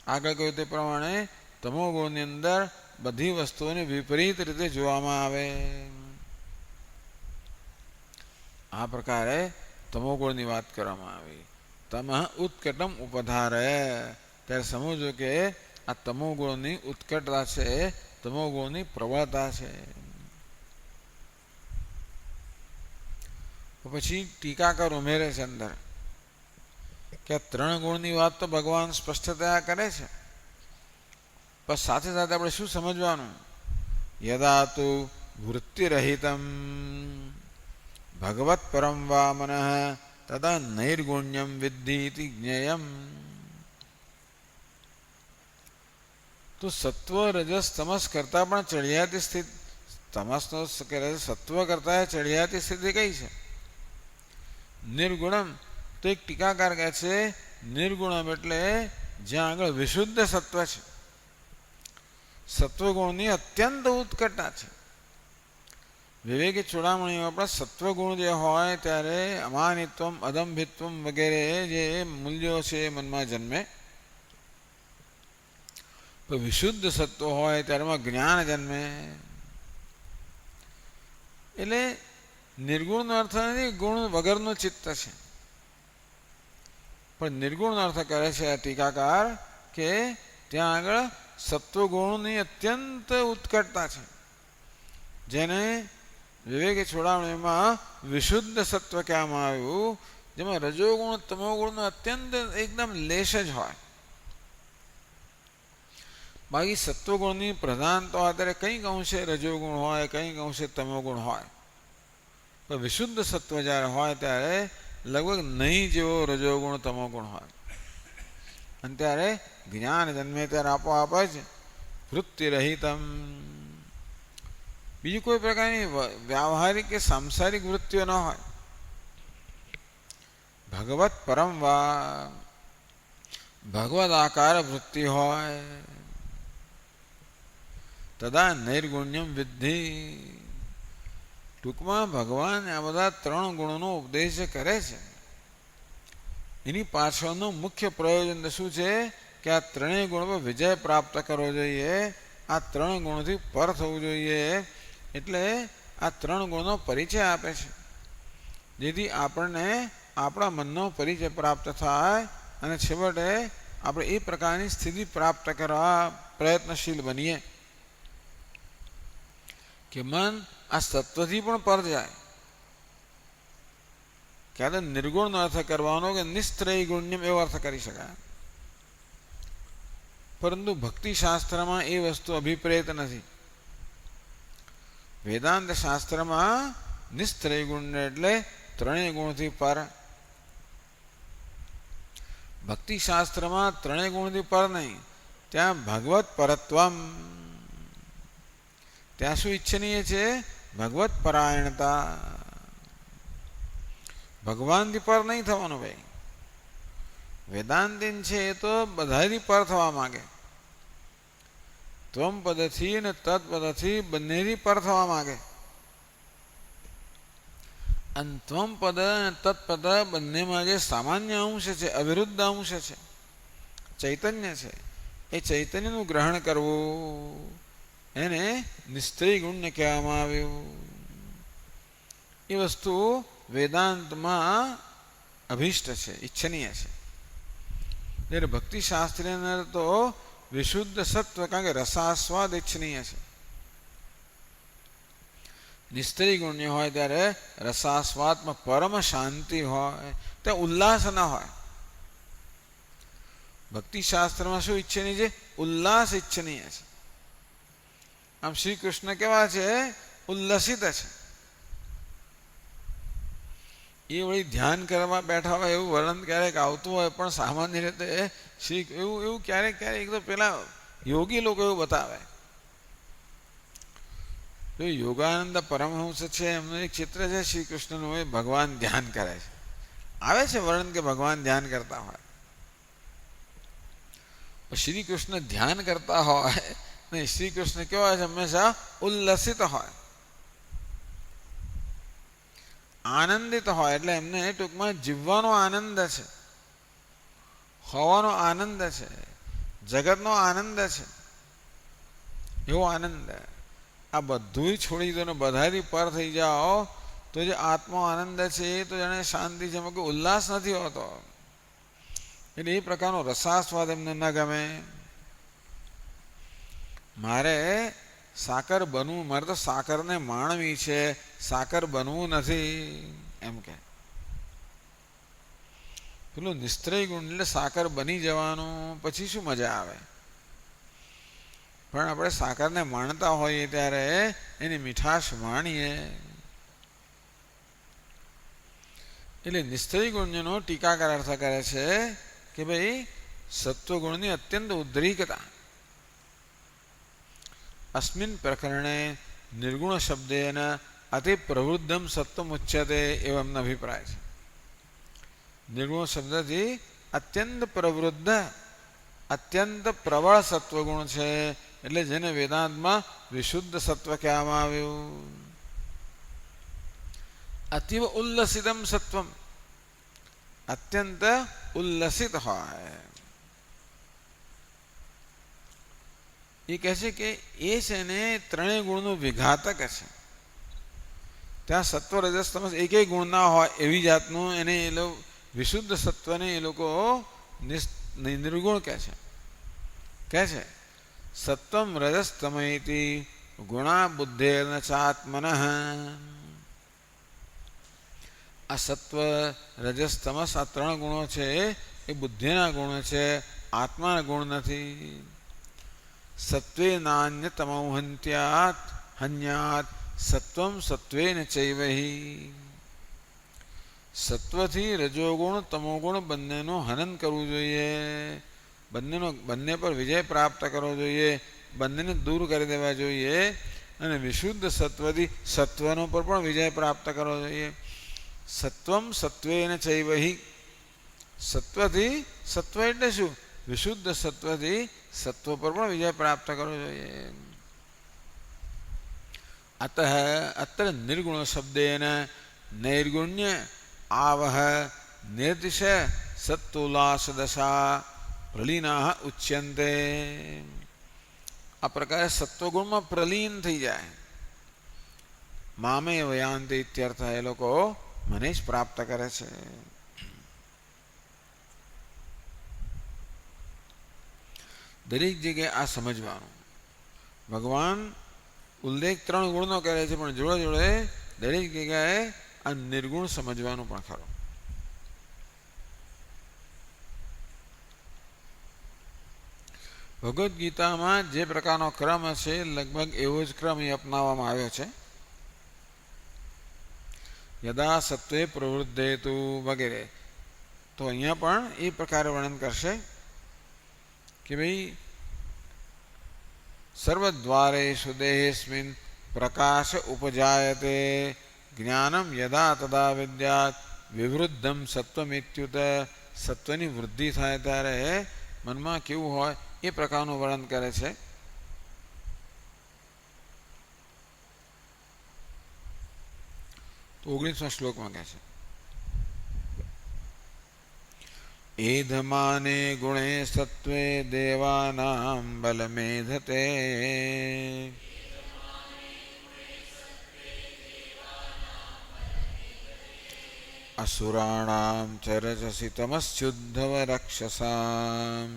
આગળ કહ્યું તે પ્રમાણે તમોગુણની અંદર બધી વસ્તુઓને વિપરીત રીતે જોવામાં આવે. આ પ્રકારે તમોગુણની વાત કરવામાં આવી. તમઃ ઉત્કટમ ઉપધારે, ત્યારે સમજો કે આ તમોગુણની ઉત્કટતા છે, તમોગુણની પ્રબળતા છે. પછી ટીકાકાર ઉમેરે છે અંદર કે આ ત્રણ ગુણની વાત તો ભગવાન સ્પષ્ટતયા કરે છે, પણ સાથે સાથે આપણે શું સમજવાનું, યદા તો વૃત્તિરહિતમ ભગવત પરમ વા મનઃ તદા નૈર્ગુણ્યમ વિદ્ધિ ઇતિ જ્ઞેયમ. તો સત્વ રજસ તમસ કરતા પણ ચડિયાતી સ્થિતિ, તમસનો સત્વ કરતા ચડિયાતી સ્થિતિ કઈ છે, નિર્ગુણમ. તો એક ટીકાકાર કહે છે નિર્ગુણમ એટલે જ્યાં આગળ વિશુદ્ધ સત્વ છે. સત્વગુણની અત્યંત ઉત્કટતા છે. વિવેકી ચૂડામણીમાં પણ સત્વગુણ જે હોય ત્યારે અમાનિત્વમ, અદંભિત્વમ વગેરે જે મૂલ્યો છે એ મનમાં જન્મે. પણ વિશુદ્ધ સત્વ હોય ત્યારેમાં જ્ઞાન જન્મે. એટલે નિર્ગુણનો અર્થ નથી ગુણ વગરનું ચિત્ત છે, પણ નિર્ગુણનો અર્થ કરે છે આ ટીકાકાર કે ત્યાં આગળ સત્વગુણની અત્યંત ઉત્કટતા છે, જેને વિવેકી છોડામણીમાં વિશુદ્ધ સત્વ કહેવામાં આવ્યું, જેમાં રજોગુણ તમોગુણનો અત્યંત એકદમ લેશ જ હોય. બાકી સત્વગુણની પ્રધાનતા હોય ત્યારે કંઈક અંશે રજોગુણ હોય, કંઈક અંશે તમોગુણ હોય. પણ વિશુદ્ધ સત્વ જ્યારે હોય ત્યારે લગભગ નહીં જેવો રજોગુણ તમોગુણ હોય. અને ત્યારે જ્ઞાન જન્મે ત્યારે આપોઆપ જ વૃત્તિરહિતમ, બીજી કોઈ પ્રકારની વ્યાવહારિક કે સાંસારિક વૃત્તિઓ ન હોય. ભગવત પરમ વા, ભગવદ આકાર વૃત્તિ હોય. તદા નૈર્ગુણ્યમ વિદ્ધિ. ટૂંકમાં ભગવાન આ બધા ત્રણ ગુણોનો ઉપદેશ કરે છે, એની પાછળનું મુખ્ય પ્રયોજન શું છે કે આ ત્રણેય ગુણો પર વિજય પ્રાપ્ત કરવો જોઈએ. આ ત્રણ ગુણોથી પર થવું જોઈએ. એટલે આ ત્રણ ગુણનો પરિચય આપે છે, જેથી આપણને આપણા મનનો પરિચય પ્રાપ્ત થાય અને છેવટે આપણે એ પ્રકારની સ્થિતિ પ્રાપ્ત કરવા પ્રયત્નશીલ બનીએ કે મન આ સત્વથી પણ પર જાય. ક્યારે નિર્ગુણનો અર્થ કરવાનો કે નિસ્ત્રય ગુણ્યમ એવો અર્થ કરી શકાય, પરંતુ ભક્તિ શાસ્ત્રમાં એ વસ્તુ અભિપ્રેત નથી. વેદાંત શાસ્ત્રમાં નિસ્ત્રય ગુણ એટલે ત્રણેય ગુણથી પર. ભક્તિ શાસ્ત્રમાં ત્રણેય ગુણથી પર નહીં, ત્યાં ભગવત પરત્વમ, ત્યાં શું ઈચ્છનીય છે? ભગવત પરાયણતા. ભગવાનથી પર નહીં થવાનું ભાઈ. વેદાંતિન છે એ તો બધાથી પર થવા માંગે. ત્વમ પદથી અને તત્પદથી બંનેથી પર થવા માંગે. અને ત્વમ પદ અને તત્પદ બંનેમાં જે સામાન્ય અંશ છે, અવિરુદ્ધ અંશ છે, ચૈતન્ય છે, એ ચૈતન્યનું ગ્રહણ કરવું એને નિસ્ત્રય ગુણને કહેવામાં આવ્યું. એ વસ્તુ વેદાંતમાં અભિષ્ટ છે, ઈચ્છનીય છે. જ્યારે ભક્તિ શાસ્ત્રની અંદર તો વિશુદ્ધ સત્વ, કારણ કે રસાસ્વાદ ઈચ્છનીય છે. નિસ્ત્રય ગુણ્ય હોય ત્યારે રસાસ્વાદમાં પરમ શાંતિ હોય, ત્યાં ઉલ્લાસ ન હોય. ભક્તિ શાસ્ત્રમાં શું ઈચ્છનીય છે? ઉલ્લાસ ઈચ્છનીય છે. આમ શ્રી કૃષ્ણ કેવા છે? ઉલ્લસિત છે. એ વળી ધ્યાન કરવા બેઠા હોય એવું વર્ણન ક્યારેક આવતું હોય, પણ સામાન્ય રીતે એવું ક્યારેક ક્યારેક તો પેલા યોગી લોકો એવું બતાવે. યોગાનંદ પરમહંસ છે, એમનું એક ચિત્ર છે શ્રી કૃષ્ણનું, એ ભગવાન ધ્યાન કરે છે. આવે છે વર્ણન કે ભગવાન ધ્યાન કરતા હોય. શ્રી કૃષ્ણ ધ્યાન કરતા હોય ને શ્રી કૃષ્ણ કેવા છે? હંમેશા ઉલ્લસિત હોય, આનંદિત હોય. એટલે એમને ટૂંકમાં જીવવાનો આનંદ છે, હોવાનો આનંદ છે, જગતનો આનંદ છે, એવો આનંદ. આ બધું છોડી દો ને બધાથી પર થઈ જાઓ તો જે આત્મા આનંદ છે એ તો જાણે શાંતિ છે, એમાં કોઈ ઉલ્લાસ નથી હોતો. એટલે એ પ્રકારનો રસાસ્વાદ એમને ન ગમે. મારે સાકર બનવું, મારે તો સાકરને માણવી છે, સાકર બનવું નથી એમ કે. પેલું નિસ્ત્રય ગુણ એટલે સાકર બની જવાનું, પછી શું મજા આવે? પણ આપણે સાકરને માણતા હોઈએ ત્યારે એની મીઠાશ માણીએ. એટલે નિસ્ત્રય ગુણનો ટીકાકાર અર્થ કરે છે કે ભાઈ સત્વગુણની અત્યંત ઉદ્રેકતા. અસ્મિન પ્રકરણે નિર્ગુણ શબ્દેન અતિ પ્રવૃદ્ધમ સત્વમ ઉચ્યતે એવો એમનો અભિપ્રાય છે. નિર્ગુણ શબ્દથી અત્યંત પ્રવૃદ્ધ, અત્યંત પ્રબળ સત્વગુણ છે, એટલે જેને વેદાંતમાં વિશુદ્ધ સત્વ કહેવામાં આવ્યું. અતિવ ઉલ્લસિતમ સત્વમ, અત્યંત ઉલ્લસિત હોય. એ કહે છે કે એ છે ને ત્રણેય ગુણનું વિઘાતક છે. ત્યાં સત્વ રજસ તમસ એકેય ગુણ ના હોય એવી જાતનું એને એ લોકો વિશુદ્ધ સત્વને એ લોકો નિર્ગુણ કહે છે. સત્વમ રજસ્તમયતિ ગુણા બુદ્ધેર્ન ચાત્મનઃ. આ સત્વ રજસ તમસ આ ત્રણ ગુણો છે એ બુદ્ધિના ગુણ છે, આત્માના ગુણ નથી. સત્વે નાન્યતમો હન્ત્યાત હન્યાત સત્વમ સત્વેન ચૈવહી. સત્વથી રજોગુણ તમોગુણ બંનેનું હનન કરવું જોઈએ, બંને પર વિજય પ્રાપ્ત કરવો જોઈએ, બંનેને દૂર કરી દેવા જોઈએ. અને વિશુદ્ધ સત્વથી સત્વનો પર પણ વિજય પ્રાપ્ત કરવો જોઈએ. સત્વમ સત્વેન ચૈવહી. સત્વથી, સત્વ એટલે શું? વિશુદ્ધ સત્વથી સત્વ પર પણ વિજય પ્રાપ્ત કરવો જોઈએ. અતઃ અત્ર નિર્ગુણ શબ્દેન નૈર્ગુણ્ય આવહ નિર્દિશ સત્તુલ્લાસ દશા પ્રલીના ઉચ્યંતે. આ પ્રકારે સત્વગુણમાં પ્રલીન થઈ જાય. મામે વયાંતિ ઇત્યર્થ, એ લોકો મને જ પ્રાપ્ત કરે છે. દરેક જગ્યાએ આ સમજવાનું. ભગવાન ઉલ્લેખ 3 ગુણનો કરે છે, પણ જોડે જોડે દરેક જગ્યાએ આ નિર્ગુણ સમજવાનું પણ ખરું. ભગવદ્ ગીતામાં જે પ્રકારનો ક્રમ હશે લગભગ એવો જ ક્રમ એ અપનાવવામાં આવ્યો છે. યદા સત્વે પ્રવૃદ્ધેતુ વગેરે. તો અહીંયા પણ એ પ્રકારે વર્ણન કરશે કે ભાઈ સર્વદ્વારેષુ દેહેસ્મિન પ્રકાશ ઉપજાયતે જ્ઞાનમ યદા તદા વિદ્યાત વિવૃદ્ધમ સત્વમિત્યુત. સત્વની વૃદ્ધિ થાય ત્યારે મનમાં કેવું હોય એ પ્રકારનું વર્ણન કરે છે. તો 19મા શ્લોકમાં કહે છે એધમાને ગુણે સત્વે દેવાનામ બલમેધતે અસુરાણામ ચ રજસી તમસ્યુદ્ધવ રક્ષસામ.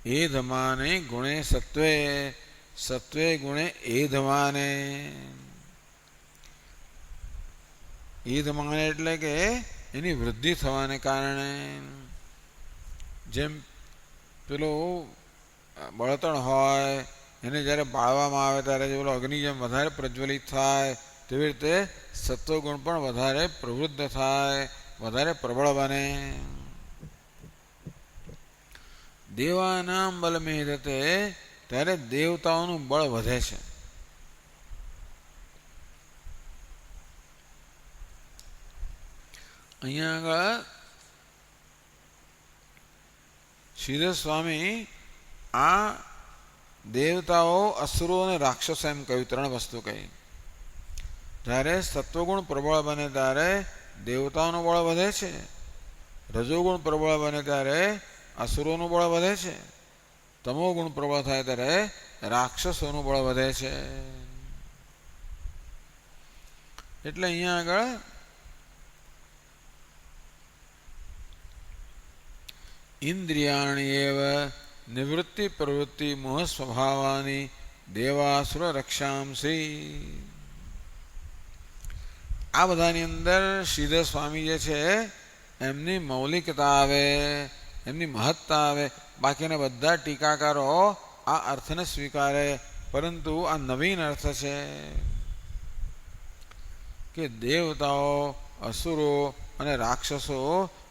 એધમાને ગુણે સત્વે, સત્વે ગુણે એધમાને. એધમાને એટલે કે એની વૃદ્ધિ થવાને કારણે. જેમ પેલો બળતણ હોય એને જ્યારે બાળવામાં આવે ત્યારે જે પેલો અગ્નિ જેમ વધારે પ્રજ્વલિત થાય તેવી રીતે સત્વગુણ પણ વધારે પ્રવૃદ્ધ થાય, વધારે પ્રબળ બને. દેવાનામ બલમેધતે, ત્યારે દેવતાઓનું બળ વધે છે. અહીંયા આગળ શ્રીધર સ્વામી આ દેવતાઓ, અસુરો અને રાક્ષસો એમ કહ્યું, 3 વસ્તુ કહી. જ્યારે સત્વગુણ પ્રબળ બને ત્યારે દેવતાઓનું બળ વધે છે, રજોગુણ પ્રબળ બને ત્યારે અસુરોનું બળ વધે છે, તમોગુણ પ્રબળ થાય ત્યારે રાક્ષસોનું બળ વધે છે. એટલે અહીંયા આગળ ઇન્દ્રિયાણી એવ નિવૃત્તિ પ્રવૃત્તિ મોહ સ્વભાવાની દેવાસુર રક્ષાંસી. આ બધાની અંદર શ્રીધર સ્વામી જે છે એમની મૌલિકતા આવે, એમની મહત્તા આવે. બાકીના બધા ટીકાકારો આ અર્થને સ્વીકારે, પરંતુ આ નવીન અર્થ છે કે દેવતાઓ, અસુરો અને રાક્ષસો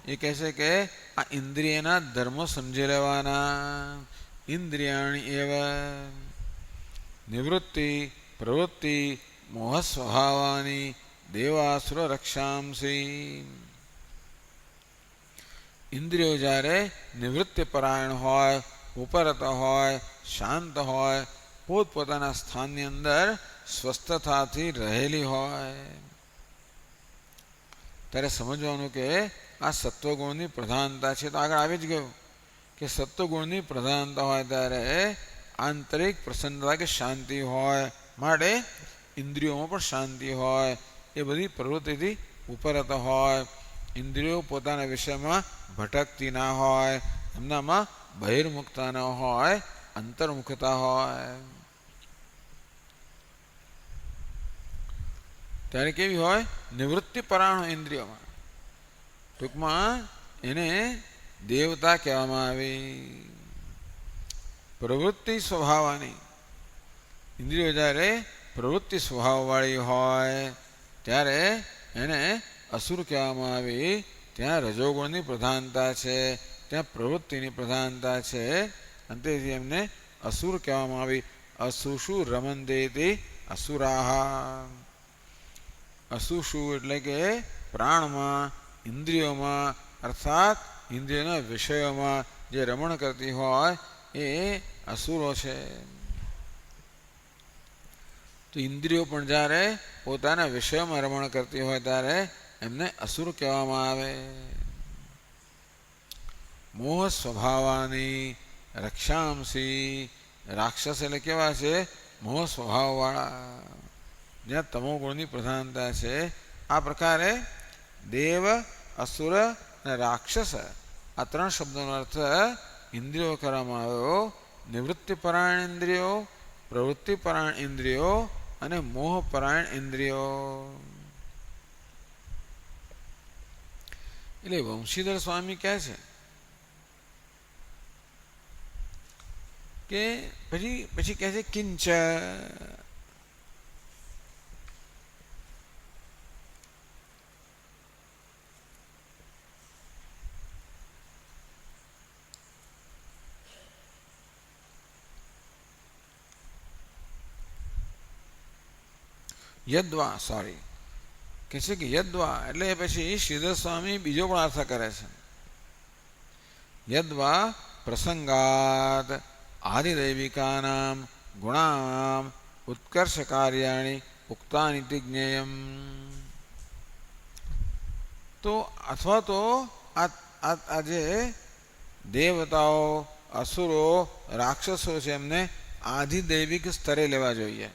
એ કહે છે કે આ ઇન્દ્રિયના ધર્મો સમજી લેવાના. ઇન્દ્રિયાણી એવ નિવૃત્તિ પ્રવૃત્તિ મોહ સ્વભાવાની દેવાસુર રક્ષાંસી. ઇન્દ્રિયો જ્યારે નિવૃત્તિ પરાયણ હોય, ઉપરત હોય, શાંત હોય, પોતપોતાના સ્થાનની અંદર સ્વસ્થતાથી રહેલી હોય, ત્યારે સમજવાનું કે આ સત્વગુણની પ્રધાનતા છે. તો આગળ આવી જ ગયું કે સત્વગુણની પ્રધાનતા હોય ત્યારે આંતરિક પ્રસન્નતા કે શાંતિ હોય, માટે ઇન્દ્રિયોમાં પણ શાંતિ હોય, એ બધી પ્રવૃત્તિથી ઉપરત હોય. ઇન્દ્રિયો પોતાના વિષયમાં ભટકતી ના હોય, એમનામાં બહિર્મુખતા ન હોય, અંતર્મુખતા હોય. ત્યારે કેવી હોય? નિવૃત્તિ પરાયણ ઇન્દ્રિયોમાં. ટૂંકમાં એને દેવતા કહેવામાં આવી. પ્રવૃત્તિ સ્વભાવવાની. ઇન્દ્રિયો જ્યારે પ્રવૃત્તિ સ્વભાવવાળી હોય ત્યારે એને અસુર કહેવામાં આવી. ત્યાં રજોગુણની પ્રધાનતા છે, ત્યાં પ્રવૃત્તિની પ્રધાનતા છે, અને તેથી એમને અસુર કહેવામાં આવી. અસુષુ રમંદેતિ અસુરાહા. અસુષુ એટલે કે પ્રાણમાં, ઇન્દ્રિયોમાં, અર્થાત ઇન્દ્રિયોના વિષયોમાં જે રમણ કરતી હોય એ અસુરો છે. તો ઇન્દ્રિયો પણ જ્યારે પોતાના વિષયોમાં રમણ કરતી હોય ત્યારે એમને અસુર કહેવામાં આવે. મોહ સ્વભાવાની રક્ષાંસી, રાક્ષસ એટલે કેવા છે? મોહ સ્વભાવવાળા, જ્યાં તમો ગુણની પ્રધાનતા છે. આ પ્રકારે દેવ, અસુર અને રાક્ષસ આ ત્રણ શબ્દોનો અર્થ ઇન્દ્રિયો કરવામાં આવ્યો. નિવૃત્તિપરાયણ ઇન્દ્રિયો, પ્રવૃત્તિપરાયણ ઇન્દ્રિયો અને મોહપરાયણ ઇન્દ્રિયો. એટલે વંશીધર સ્વામી કહે છે કે પછી કહે છે કિંચ, યદ્વા, સોરી, કહે છે કે યદ્વા એટલે પછી શ્રીધર સ્વામી બીજો પણ અર્થ કરે છે. યદ્વા પ્રસંગાત આદિદૈવિકાનામ ગુણામ ઉત્કર્ષ કાર્યાણી ઉક્તાનિતિ જ્ઞેયમ. તો અથવા તો આ જે દેવતાઓ, અસુરો, રાક્ષસો છે એમને આધિદૈવિક સ્તરે લેવા જોઈએ.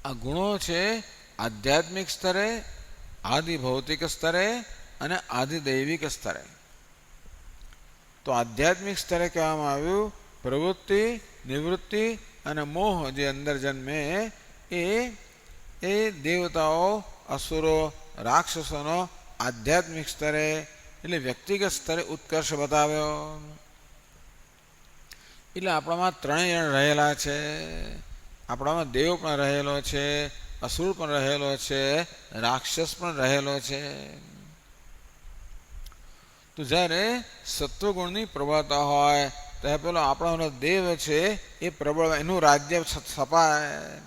આ ગુણો છે આધ્યાત્મિક સ્તરે, આદિ ભૌતિક સ્તરે અને આધિદૈવિક સ્તરે. તો આધ્યાત્મિક સ્તરે કહેવામાં આવ્યું પ્રવૃત્તિ, નિવૃત્તિ અને મોહ જે અંદર જન્મે એ દેવતાઓ, અસુરો, રાક્ષસોનો આધ્યાત્મિક સ્તરે એટલે વ્યક્તિગત સ્તરે ઉત્કર્ષ બતાવ્યો. એટલે આપણામાં ત્રણેય રહેલા છે. આપણામાં દેવ પણ રહેલો છે, અસુર પણ રહેલો છે, રાક્ષસ પણ રહેલો છે. તો જ્યારે સત્વગુણની પ્રબળતા હોય ત્યારે પેલો આપણો દેવ છે એ પ્રબળ, એનું રાજ્ય સ્થપાય.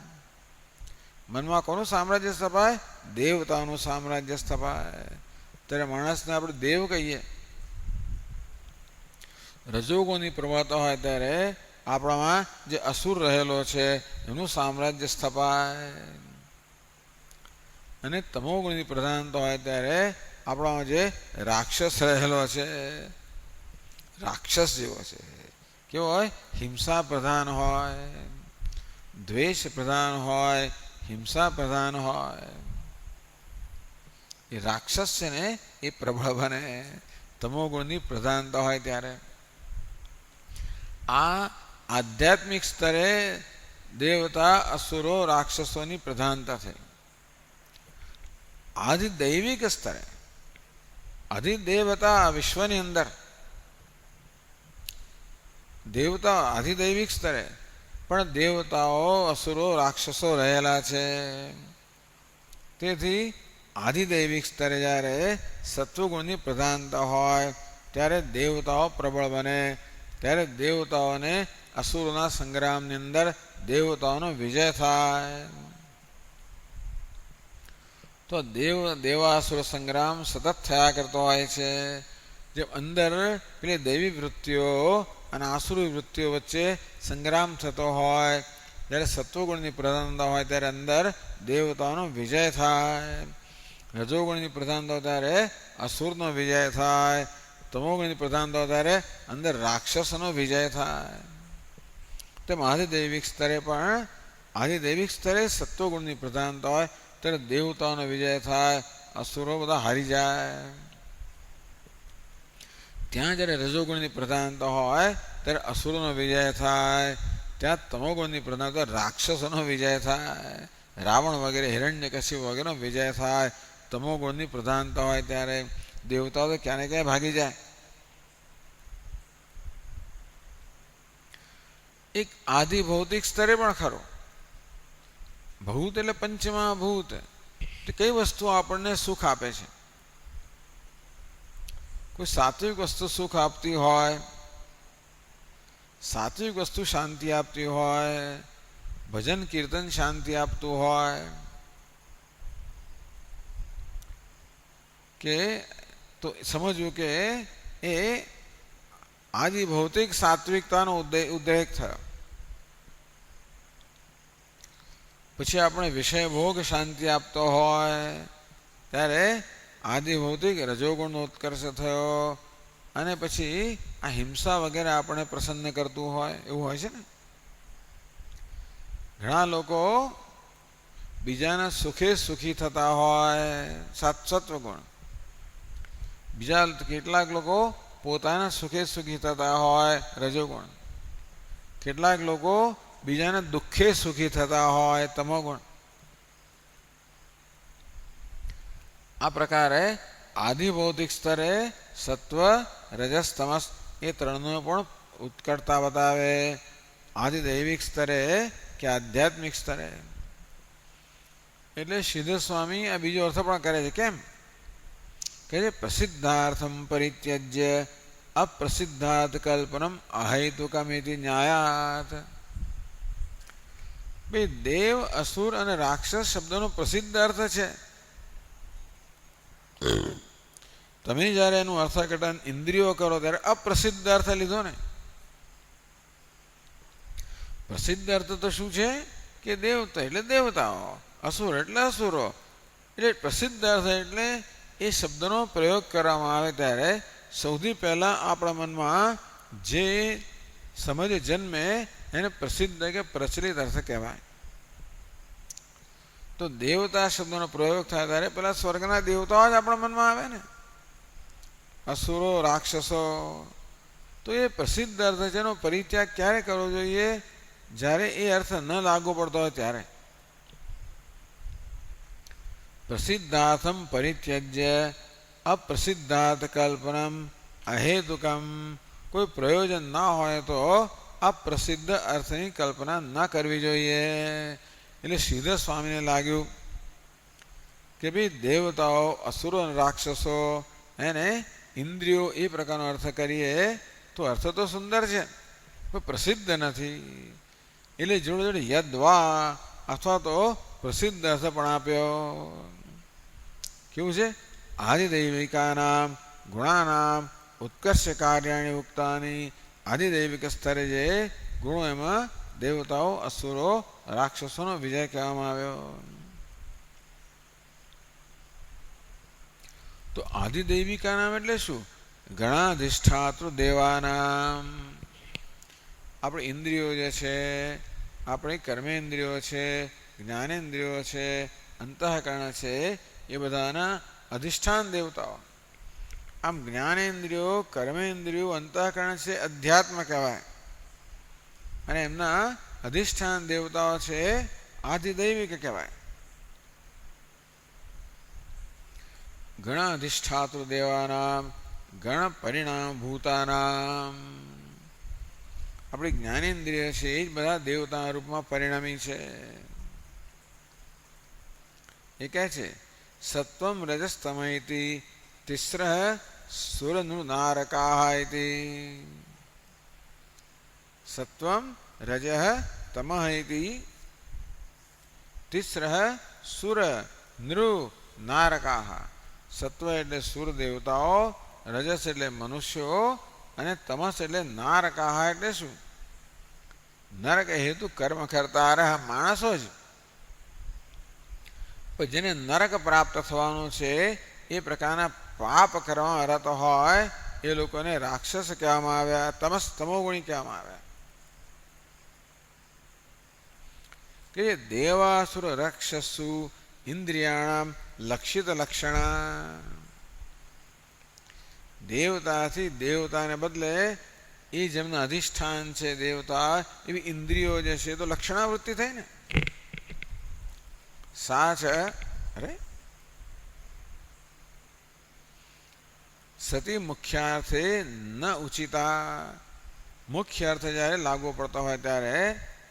મનમાં કોનું સામ્રાજ્ય સ્થપાય? દેવતાનું સામ્રાજ્ય સ્થપાય. ત્યારે માણસને આપણે દેવ કહીએ. રજોગુણની પ્રબળતા હોય ત્યારે આપણામાં જે અસુર રહેલો છે એનું સામ્રાજ્ય સ્થપાય. અને તમોગુણની પ્રધાનતા હોય ત્યારે આપણામાં જે રાક્ષસ રહેલો છે, રાક્ષસ જેવો છે, કેવો હોય? હિંસા પ્રધાન હોય, દ્વેષ પ્રધાન હોય, હિંસા પ્રધાન હોય. એ રાક્ષસ છે ને એ પ્રબળ બને તમોગુણની પ્રધાનતા હોય ત્યારે. આ આધ્યાત્મિક સ્તરે દેવતા, અસુરો, રાક્ષસોની પ્રધાનતા થઈ. આધિદૈવિક સ્તરે અધિદેવતા વિશ્વની અંદર દેવતા આધિદૈવિક સ્તરે પણ દેવતાઓ, અસુરો, રાક્ષસો રહેલા છે. તેથી આધિદૈવિક સ્તરે જ્યારે સત્વગુણની પ્રધાનતા હોય ત્યારે દેવતાઓ પ્રબળ બને. ત્યારે દેવતાઓને અસુરોના સંગ્રામની અંદર દેવતાઓનો વિજય થાય. તો દેવાસુર સંગ્રામ સતત થયા કરતો હોય છે. જેમ અંદર પેલી દૈવી વૃત્તિઓ અને આસુરી વૃત્તિઓ વચ્ચે સંગ્રામ થતો હોય, જ્યારે સત્વગુણની પ્રધાનતા હોય ત્યારે અંદર દેવતાઓનો વિજય થાય. રજોગુણની પ્રધાનતા ત્યારે અસુરનો વિજય થાય. તમોગુણની પ્રધાનતા ત્યારે અંદર રાક્ષસનો વિજય થાય. તેમ આધિદૈવિક સ્તરે પણ આધિદૈવિક સ્તરે સત્વગુણની પ્રધાનતા હોય ત્યારે દેવતાઓનો વિજય થાય, અસુરો બધા હારી જાય. ત્યાં જ્યારે રજોગુણની પ્રધાનતા હોય ત્યારે અસુરોનો વિજય થાય. ત્યાં તમોગુણની પ્રધાનતા રાક્ષસોનો વિજય થાય. રાવણ વગેરે, હિરણ્યકશિપુ વગેરેનો વિજય થાય. તમોગુણની પ્રધાનતા હોય ત્યારે દેવતાઓ તો ક્યાં ને ક્યાં ભાગી જાય. એક આદિ ભૌતિક સ્તરે પણ ખરો. ભૂત એટલે પંચમહાભૂત. કઈ વસ્તુ આપણને સુખ આપે છે? કોઈ સાત્વિક વસ્તુ સુખ આપતી હોય, સાત્વિક વસ્તુ શાંતિ આપતી હોય, ભજન કીર્તન શાંતિ આપતું હોય કે તો સમજવું કે એ આદિ ભૌતિક સાત્વિકતાનો ઉદ્રેક થયો. પછી આપણે વિષય ભોગ શાંતિ આપતો હોય ત્યારે આદિ ભૌતિક રજોગુણનો ઉત્કર્ષ થયો, અને પછી આ હિંસા વગેરે આપણે પ્રસન્ન કરતું હોય એવું હોય છે ને. ઘણા લોકો બીજાના સુખે સુખી થતા હોય સત્વગુણ, બીજા કેટલાક લોકો પોતાના સુખે સુખી થતા હોય રજોગુણ, કેટલાક લોકો બીજાના દુઃખે સુખી થતા હોય તમોગુણ. આ પ્રકારે આધિભૌતિક સ્તરે સત્વ રજસ તમસ એ ત્રણનો પણ ઉત્કટતા બતાવે. આધિદૈવિક સ્તરે કે આધ્યાત્મિક સ્તરે. એટલે સિદ્ધ સ્વામી આ બીજો અર્થ પણ કરે છે. કેમ કે છે પ્રસિદ્ધાર્થમ પરિત્યજ્ય અપ્રસિદ્ધાર્થ કલ્પનમ અહેતુકમિતિ ન્યાયાત. ભાઈ દેવ અસુર અને રાક્ષસ શબ્દનો પ્રસિદ્ધ અર્થ છે. તમે જ્યારે એનું અર્થઘટન ઇન્દ્રિયો કરો ત્યારે અપ્રસિદ્ધ અર્થ લીધો ને. પ્રસિદ્ધ અર્થ તો શું છે કે દેવતા એટલે દેવતાઓ, અસુર એટલે અસુરો. એટલે પ્રસિદ્ધ અર્થ એટલે એ શબ્દનો પ્રયોગ કરવામાં આવે ત્યારે સૌથી પહેલાં આપણા મનમાં જે સમજ જન્મે એને પ્રસિદ્ધ કે પ્રચલિત અર્થ કહેવાય. તો દેવતા શબ્દનો પ્રયોગ થાય ત્યારે પેલા સ્વર્ગના દેવતાઓ જ આપણા મનમાં આવે ને, અસુરો રાક્ષસો. તો એ પ્રસિદ્ધ અર્થ છે. એનો પરિત્યાગ ક્યારે કરવો જોઈએ? જ્યારે એ અર્થ ન લાગુ પડતો હોય ત્યારે. પ્રસિદ્ધાર્થમ પરિત્યજ્ય અપ્રસિદ્ધાર્થ કલ્પનમ અહેતુકમ. કોઈ પ્રયોજન ના હોય તો અપ્રસિદ્ધ અર્થની કલ્પના ન કરવી જોઈએ. એટલે સીધા સ્વામીને લાગ્યું કે ભાઈ દેવતાઓ અસુરો અને રાક્ષસો એને ઇન્દ્રિયો એ પ્રકારનો અર્થ કરીએ તો અર્થ તો સુંદર છે પણ પ્રસિદ્ધ નથી. એટલે જોડે જોડે યદ્વા અથવા તો પ્રસિદ્ધ અર્થ પણ આપ્યો. કેવું છે? આદિદૈવિકાનામ ગુણાનામ ઉત્કર્ષ કાર્યાણી ઉક્તાની. આદિદૈવિક સ્તરે જે ગુણો એમાં દેવતાઓ અસુરો રાક્ષસોનો વિજય કહેવામાં આવ્યો. તો આદિદૈવિકા નામ એટલે શું? ગણાધિષ્ઠાતૃ દેવાનામ. આપણે ઇન્દ્રિયો જે છે, આપણી કર્મેન્દ્રિયો છે, જ્ઞાનેન્દ્રિયો છે, અંતઃકરણ છે, એ બધાના અધિષ્ઠાન દેવતાઓ. આમ જ્ઞાનેન્દ્રિયો, કર્મેન્દ્રિયો, અંતઃકરણ છે અધ્યાત્મ કહેવાય, અને એમના અધિષ્ઠાન દેવતાઓ છે આધિદૈવિક કહેવાય. ગણ અધિષ્ઠાતૃ દેવાનામ ગણ પરિણામ ભૂતાનામ. આપણી જ્ઞાનેન્દ્રિય છે એ જ બધા દેવતાના રૂપમાં પરિણમી છે. એ કહે છે સત્વમ રજસ્તમૈતિ તિસ્ર સુરનૃનારકાઃ ઇતિ. સત્વમ રજ તમઃ ઇતિ તિસ્ર સુર નૃ નારકાઃ. સત્વ એટલે સુર દેવતાઓ, રજસ એટલે મનુષ્યો, અને તમસ એટલે નારકાઃ એટલે શું? નરક હેતુ કર્મ કરતા માણસો જ. પણ જેને નરક પ્રાપ્ત થવાનું છે એ પ્રકારના પાપ કરવામાં અરત હોય એ લોકોને રાક્ષસ કહેવામાં આવ્યા, તમોગુણી કહેવામાં આવ્યા. કે દેવાસુર રક્ષસુ ઇન્દ્રિયાણામ લક્ષિત લક્ષણા. દેવતાથી દેવતાને બદલે એ જેમના અધિષ્ઠાન છે દેવતા, એવી ઇન્દ્રિયો જે છે તો લક્ષણાવૃત્તિ થઈ ને. સા છે અરે સતી મુખ્યાર્થે ન ઉચિતા. મુખ્ય અર્થ જ્યારે લાગુ પડતો હોય ત્યારે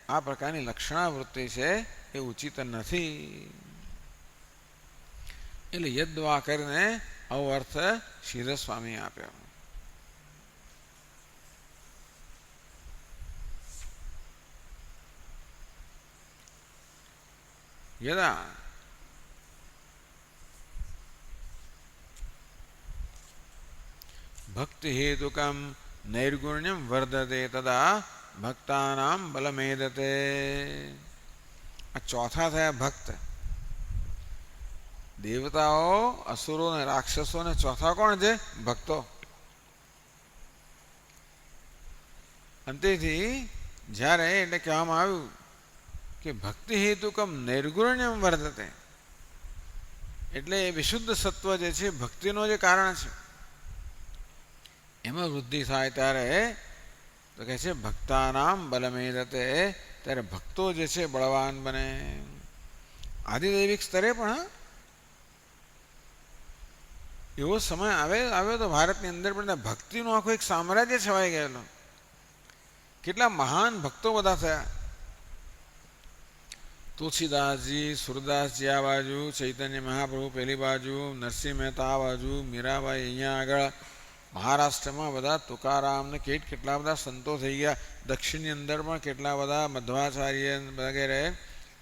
આ પ્રકારની લક્ષણાવૃત્તિ છે એ ઉચિત નથી. એટલે યદ્વા કરીને આવો અર્થ શિર સ્વામી આપ્યો. યદા ભક્તિ હેતુકમ નૈર્ગુણ્યમ વર્ધતે તદા ભક્તાનામ બલમેદતે. આ ચોથા થયા ભક્ત. દેવતાઓ, અસુરો અને રાક્ષસો ને ચોથા કોણ છે? ભક્તો. અંતેથી જ્યારે એટલે કહેવામાં આવ્યું કે ભક્તિ હેતુકમ નૈર્ગુણ્યમ વર્ધતે, એટલે એ વિશુદ્ધ સત્વ જે છે ભક્તિનો જે કારણ છે એમાં વૃદ્ધિ થાય ત્યારે તો કહે છે ભક્તાનામ બલમેદતે, ત્યારે ભક્તો જે છે બળવાન બને. આદિદૈવિક સ્તરે પણ એવો સમય આવ્યો તો ભારતની અંદર પણ ભક્તિનું આખું એક સામ્રાજ્ય છવાઈ ગયેલો. કેટલા મહાન ભક્તો બધા થયા. તુલસીદાસજી, સુરદાસજી આ બાજુ, ચૈતન્ય મહાપ્રભુ પેલી બાજુ, નરસિંહ મહેતા આ બાજુ, મીરાબાઈ અહીંયા આગળ, મહારાષ્ટ્રમાં બધા તુકારામ ને કેટલા બધા સંતો થઈ ગયા. દક્ષિણની અંદર પણ કેટલા બધા, મધ્વાચાર્ય વગેરે,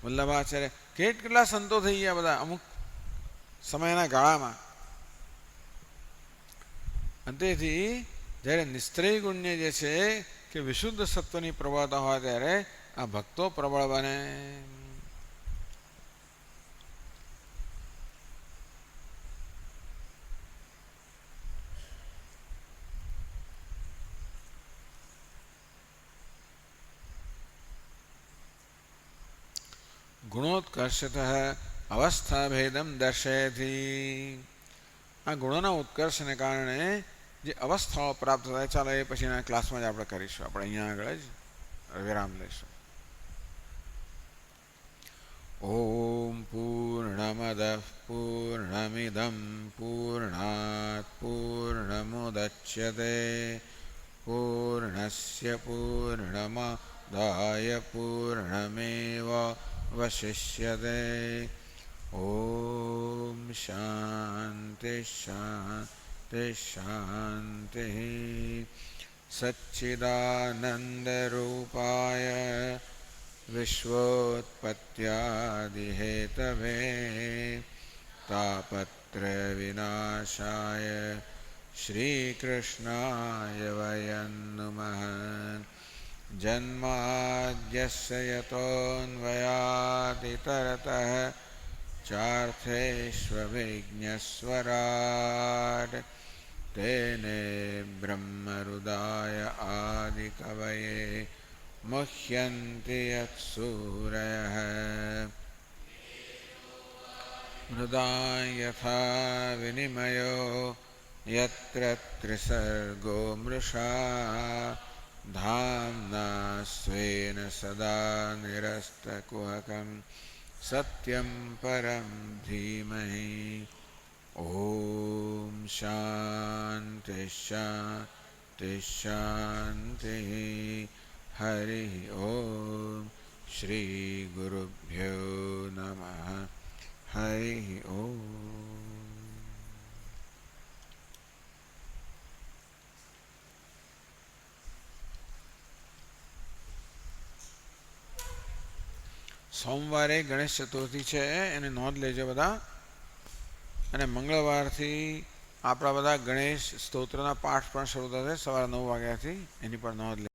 વલ્લભાચાર્ય, કેટલા સંતો થઈ ગયા બધા અમુક સમયના ગાળામાં. અંતેથી જ્યારે નિસ્ત્રય ગુણ્ય જે છે કે વિશુદ્ધ સત્વની પ્રબળતા હોય ત્યારે આ ભક્તો પ્રબળ બને. ગુણોત્કર્ષતઃ અવસ્થા ભેદમ દર્શયતી, આ ગુણોના ઉત્કર્ષને કારણે જે અવસ્થાઓ પ્રાપ્ત થાય, ચાલો એ પછીના ક્લાસમાં જ આપણે કરીશું. આપણે અહીંયા આગળ જ વિરામ લઈશું. ઓમ પૂર્ણમદ પૂર્ણમિદમ પૂર્ણાત પૂર્ણમુદચ્યતે પૂર્ણસ્ય પૂર્ણમાદાય પૂર્ણમેવાવશિષ્યતે. ઓમ શાંતિ શાંતિ શાંતિ. સચ્ચિદાનંદરૂપાય વિશ્વોત્પત્યાદિહેતવે તાપત્રયવિનાશાય શ્રીકૃષ્ણાય વયં નમઃ. જન્માદ્યસ્ય યતોન્વયાદિતરતઃ ચાર્થેષ્વવિઘ્નસ્વરાટ તેને બ્રહ્મહૃદાય આદિકવયે મુહ્યન્તિ યત્સૂરયઃ. મૃદા યથા વિનિમયો યત્ર ત્રિસર્ગો મૃષા ધામ્ના સ્વેન સદા નિરસ્તકુહકં સત્યં પરમ ધીમહિ. ઓમ શાંતિ શાંતિ શાંતિ. હરિ ઓમ. શ્રી ગુરુભ્યો નમઃ. હરિ ઓમ. સોમવારે ગણેશ ચતુર્થી છે, એને નોંધ લેજો બધા. અને મંગળવારથી આપણા બધા ગણેશ સ્તોત્રના પાઠ પણ શરૂ થશે સવારે 9 વાગ્યાથી, એની પણ નોંધ